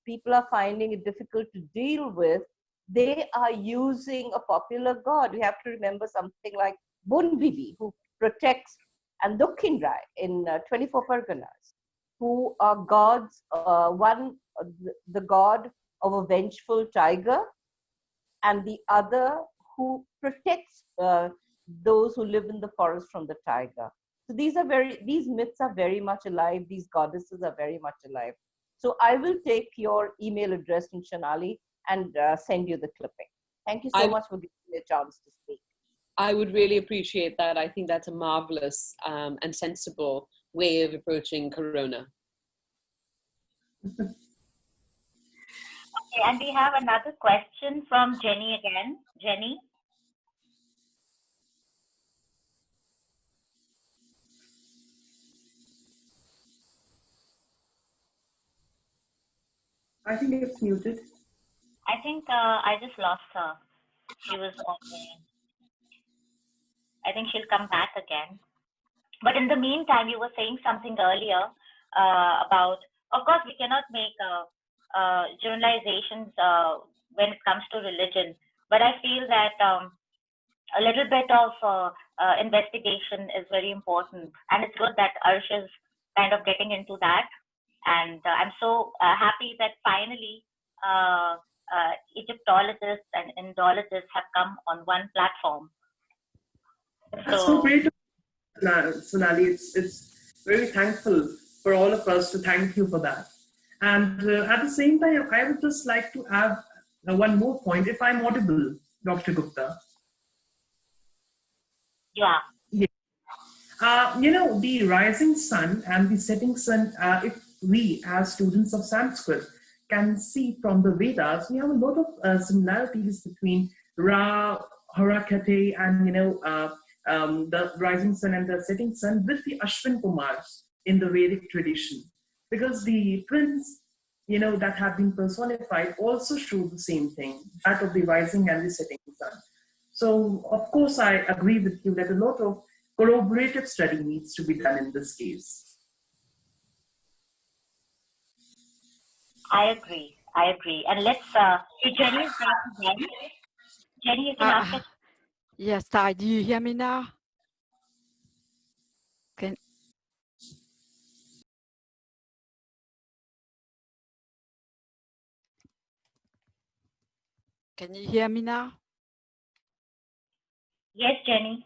people are finding it difficult to deal with, they are using a popular god. We have to remember something like Bun Bibi, who protects, and Dokhin Rai in 24 Parganas, who are gods, one, the god of a vengeful tiger, and the other who protects those who live in the forest from the tiger. So these myths are very much alive. These goddesses are very much alive. So I will take your email address in Shanali and send you the clipping. Thank you so much for giving me a chance to speak. I would really appreciate that. I think that's a marvelous and sensible way of approaching Corona. Okay, and we have another question from Jenny again. Jenny? I think it's muted. I think I just lost her. She was on there. I think she'll come back again. But in the meantime, you were saying something earlier about, of course, we cannot make generalizations when it comes to religion. But I feel that a little bit of investigation is very important. And it's good that Arsh is kind of getting into that. And I'm so happy that finally Egyptologists and Indologists have come on one platform. That's so great, Sonali. It's very thankful for all of us to thank you for that. And at the same time, I would just like to add one more point, if I'm audible, Dr. Gupta. Yeah. You know, the rising sun and the setting sun, if we as students of Sanskrit can see from the Vedas, we have a lot of similarities between Ra, Harakate, and, you know, the rising sun and the setting sun with the Ashwin Kumars in the Vedic tradition. Because the twins, you know, that have been personified also show the same thing, that of the rising and the setting sun. So, of course, I agree with you that a lot of corroborative study needs to be done in this case. I agree. And let's see, Jenny is back again. Jenny, you can ask us. Yes, Ty, do you hear me now? Can you hear me now? Yes, Jenny.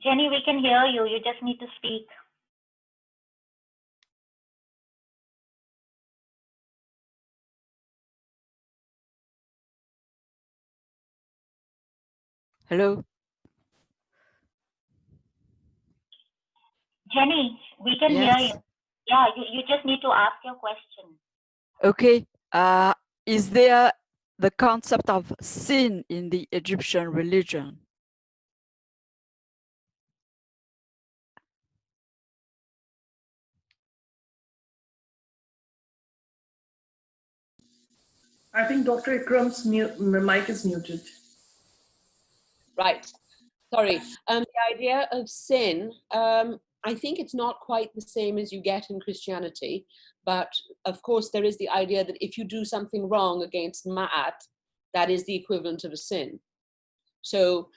Jenny, we can hear you. You just need to speak. Hello? Jenny, we can hear Yes. you. Yeah, you just need to ask your question. Okay. Is there the concept of sin in the Egyptian religion? I think Dr. Ikram's mic is muted. Right. Sorry. The idea of sin, I think it's not quite the same as you get in Christianity, but of course there is the idea that if you do something wrong against Ma'at, that is the equivalent of a sin. So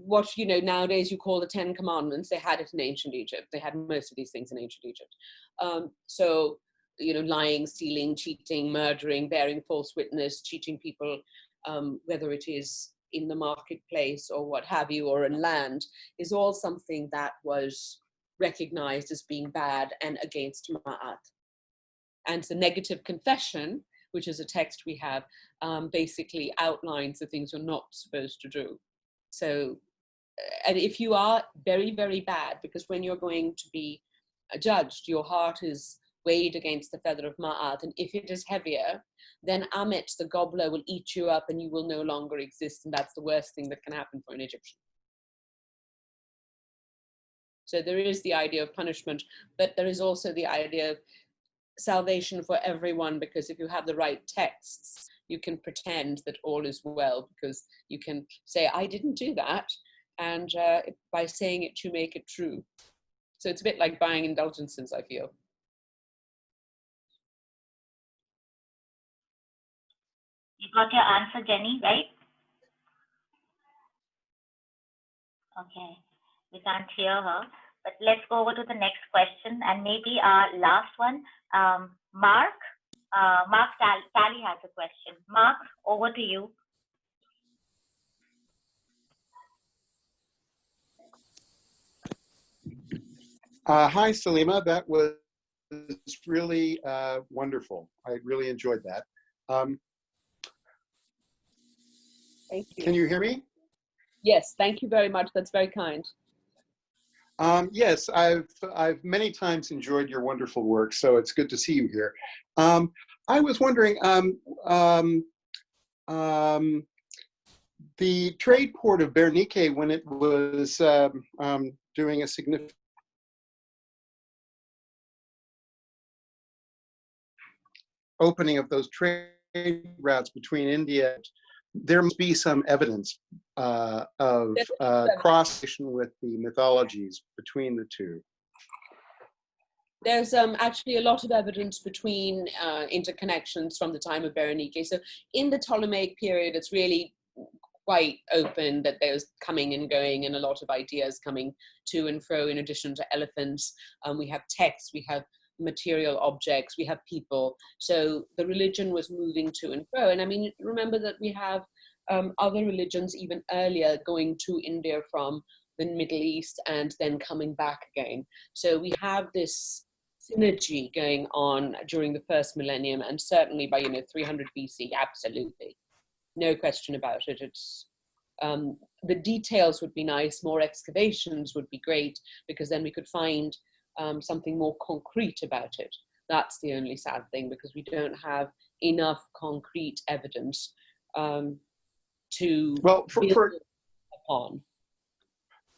what, nowadays you call the 10 Commandments, they had it in ancient Egypt. They had most of these things in ancient Egypt. So, lying, stealing, cheating, murdering, bearing false witness, cheating people, whether it is in the marketplace or what have you, or in land, is all something that was recognized as being bad and against Ma'at. And the negative confession, which is a text we have, basically outlines the things you're not supposed to do. So, and if you are very, very bad, because when you're going to be judged, your heart is weighed against the feather of Ma'at, and if it is heavier, then Amet, the gobbler, will eat you up and you will no longer exist, and that's the worst thing that can happen for an Egyptian. So there is the idea of punishment, but there is also the idea of salvation for everyone, because if you have the right texts, you can pretend that all is well, because you can say, I didn't do that, and by saying it, you make it true. So it's a bit like buying indulgences, I feel. You got your answer, Jenny, right? Okay, we can't hear her, but let's go over to the next question, and maybe our last one. Mark Tally has a question. Mark, over to you. Hi, Salima. That was really wonderful. I really enjoyed that. Thank you. Can you hear me? Yes, thank you very much. That's very kind. Yes, I've many times enjoyed your wonderful work, so it's good to see you here. I was wondering, the trade port of Bernike, when it was doing a significant opening of those trade routes between India, there must be some evidence of cross-relation with the mythologies between the two. There's actually a lot of evidence between interconnections from the time of Berenike. So in the Ptolemaic period, it's really quite open that there's coming and going and a lot of ideas coming to and fro in addition to elephants. We have texts, we have material objects, we have people. So the religion was moving to and fro. And I mean, remember that we have other religions even earlier going to India from the Middle East and then coming back again. So we have this synergy going on during the first millennium, and certainly by 300 BC, absolutely. No question about it. It's the details would be nice, more excavations would be great, because then we could find something more concrete about it. That's the only sad thing, because we don't have enough concrete evidence to build upon.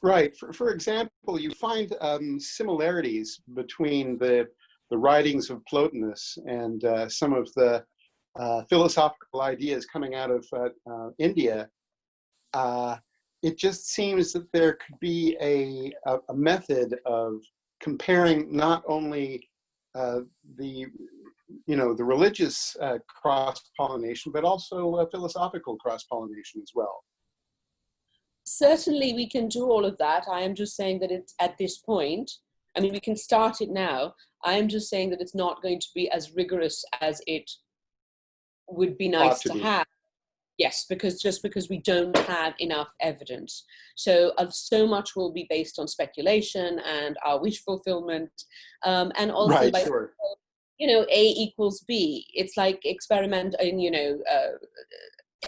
Right. For example, you find similarities between the writings of Plotinus and some of the philosophical ideas coming out of India. It just seems that there could be a method of comparing not only the religious cross-pollination, but also philosophical cross-pollination as well. Certainly we can do all of that. I am just saying that it's at this point, I mean, we can start it now. I am just saying that it's not going to be as rigorous as it would be nice to have. Yes, because we don't have enough evidence. So so much will be based on speculation and our wish fulfillment, and also Right, by, sure. A equals B. It's like experiment in,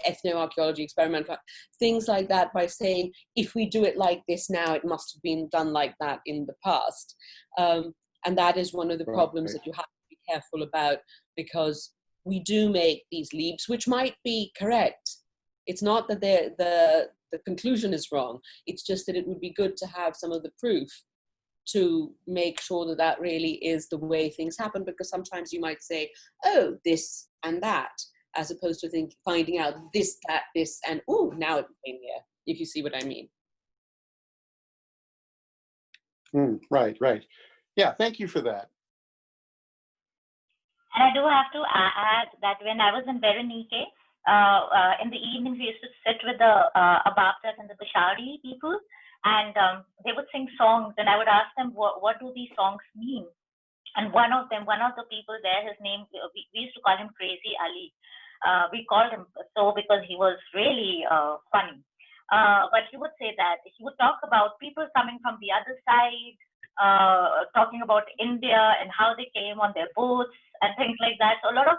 ethnoarchaeology, experimental, things like that, by saying, if we do it like this now, it must have been done like that in the past. And that is one of the problems that you have to be careful about, because we do make these leaps, which might be correct. It's not that the conclusion is wrong. It's just that it would be good to have some of the proof to make sure that that really is the way things happen, because sometimes you might say, oh, this and that, as opposed to finding out this, that, this, and oh, now it came here, if you see what I mean. Right. Yeah, thank you for that. And I do have to add that when I was in Berenike, in the evenings we used to sit with the Ababtas and the Bashari people, and they would sing songs, and I would ask them, what do these songs mean? And one of the people there, his name, we used to call him Crazy Ali. We called him so because he was really funny. But he would say that he would talk about people coming from the other side, talking about India and how they came on their boats and things like that. So a lot of,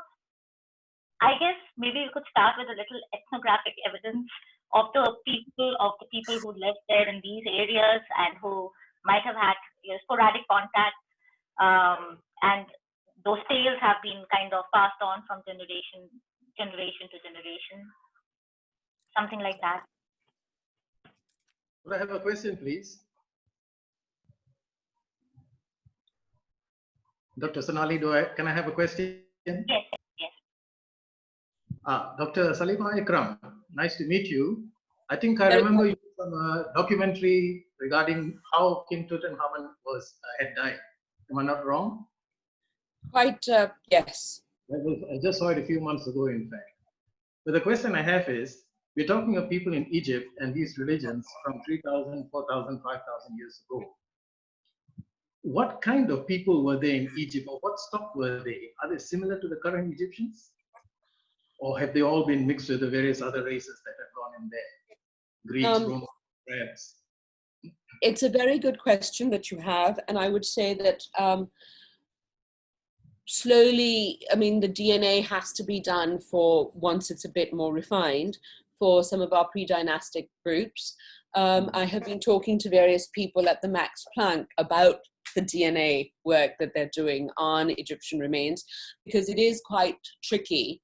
I guess maybe we could start with a little ethnographic evidence of the people who lived there in these areas and who might have had sporadic contact. And those tales have been kind of passed on from generation to generation, something like that. Could I have a question, please? Dr. Sonali, can I have a question? Yes. Dr. Salima Ikram, nice to meet you. I think I remember you from a documentary regarding how King Tutankhamun had died. Am I not wrong? Quite, yes. I just saw it a few months ago, in fact. But the question I have is, we're talking of people in Egypt and these religions from 3,000, 4,000, 5,000 years ago. What kind of people were they in Egypt, or what stock were they? Are they similar to the current Egyptians? Or have they all been mixed with the various other races that have gone in there? Greeks, Romans, Arabs? It's a very good question that you have. And I would say that slowly, I mean, the DNA has to be done for, once it's a bit more refined, for some of our pre-dynastic groups. I have been talking to various people at the Max Planck about the DNA work that they're doing on Egyptian remains, because it is quite tricky,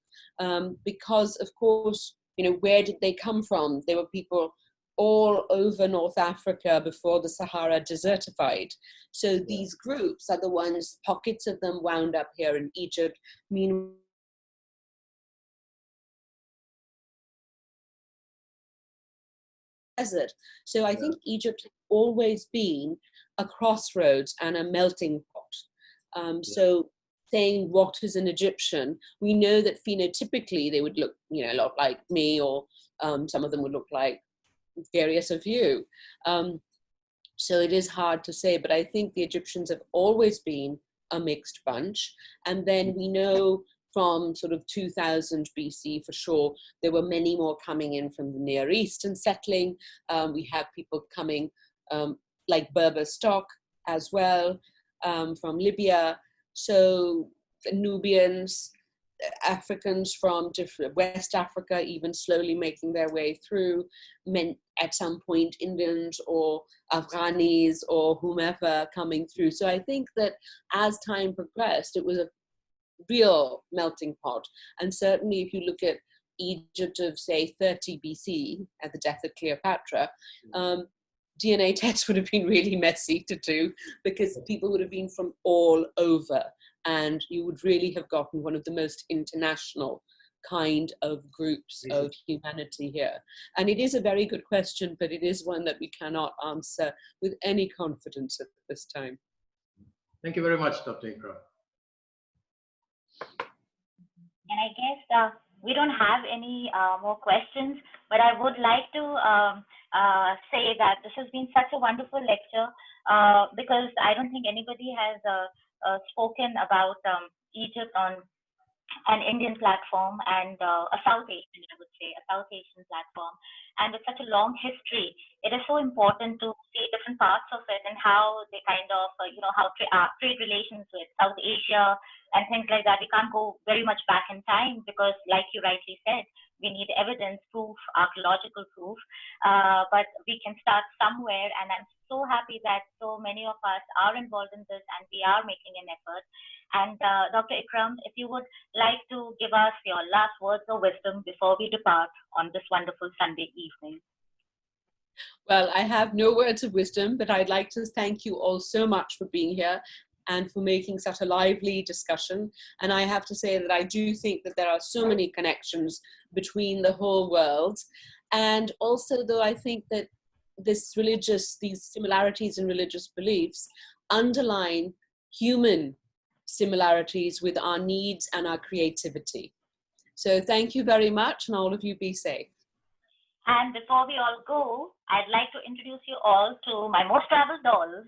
because of course, where did they come from? They were people all over North Africa before the Sahara desertified. So these groups are the ones, pockets of them wound up here in Egypt. Meanwhile, desert. So I think Egypt has always been a crossroads and a melting pot. So saying what is an Egyptian, we know that phenotypically they would look, a lot like me, or some of them would look like various of you. So it is hard to say, but I think the Egyptians have always been a mixed bunch. And then we know from sort of 2000 BC for sure, there were many more coming in from the Near East and settling. We have people coming like Berber stock as well, from Libya. So the Nubians, Africans from different West Africa, even slowly making their way through, at some point Indians or Afghanis or whomever coming through. So I think that as time progressed, it was a real melting pot. And certainly if you look at Egypt of say 30 BC at the death of Cleopatra, DNA tests would have been really messy to do, because people would have been from all over, and you would really have gotten one of the most international kind of groups of humanity here. And it is a very good question, but it is one that we cannot answer with any confidence at this time. Thank you very much, Dr. Ikram. And I guess we don't have any more questions, but I would like to say that this has been such a wonderful lecture, because I don't think anybody has spoken about Egypt on an Indian platform and a South Asian, I would say, a South Asian platform. And with such a long history, it is so important to see different parts of it and how they kind of, how trade relations with South Asia and things like that. We can't go very much back in time because, like you rightly said, we need evidence, proof, archaeological proof, but we can start somewhere. And I'm so happy that so many of us are involved in this and we are making an effort. And Dr. Ikram, if you would like to give us your last words of wisdom before we depart on this wonderful Sunday evening. Well, I have no words of wisdom, but I'd like to thank you all so much for being here and for making such a lively discussion. And I have to say that I do think that there are so many connections between the whole world. And also, though, I think that these similarities in religious beliefs underline human similarities with our needs and our creativity. So thank you very much, and all of you be safe. And before we all go, I'd like to introduce you all to my most traveled dolls,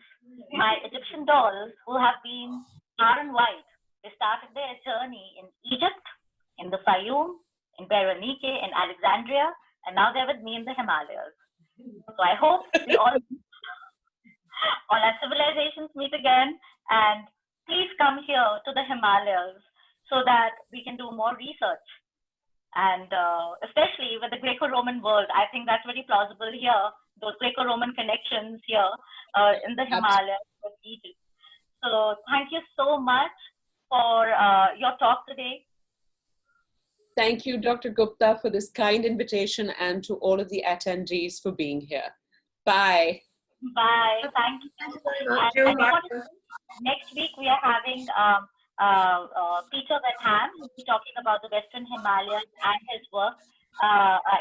my Egyptian dolls who have been far and wide. They started their journey in Egypt, in the Fayoum, in Berenike, in Alexandria, and now they're with me in the Himalayas. So I hope we all our civilizations meet again, and please come here to the Himalayas so that we can do more research. And especially with the Greco-Roman world, I think that's very plausible here, those Greco-Roman connections here in the Himalayas with Egypt. So thank you so much for your talk today. Thank you, Dr. Gupta, for this kind invitation, and to all of the attendees for being here. Bye. Bye. Thank you. Next week, we are having Peter Benham, who will be talking about the Western Himalayas and his work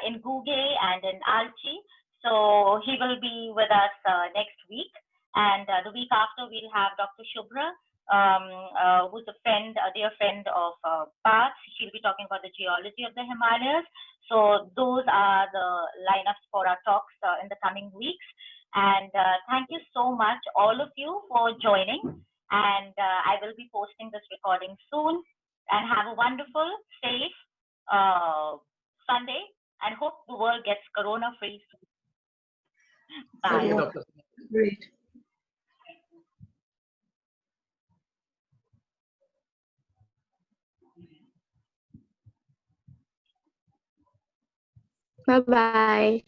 in Guge and in Alchi. So he will be with us next week. And the week after, we'll have Dr. Shubhra, who's a dear friend of Parth. She'll be talking about the geology of the Himalayas. So those are the lineups for our talks in the coming weeks. And thank you so much, all of you, for joining. And I will be posting this recording soon. And have a wonderful, safe Sunday. And hope the world gets corona-free soon. Bye. Great. Bye-bye.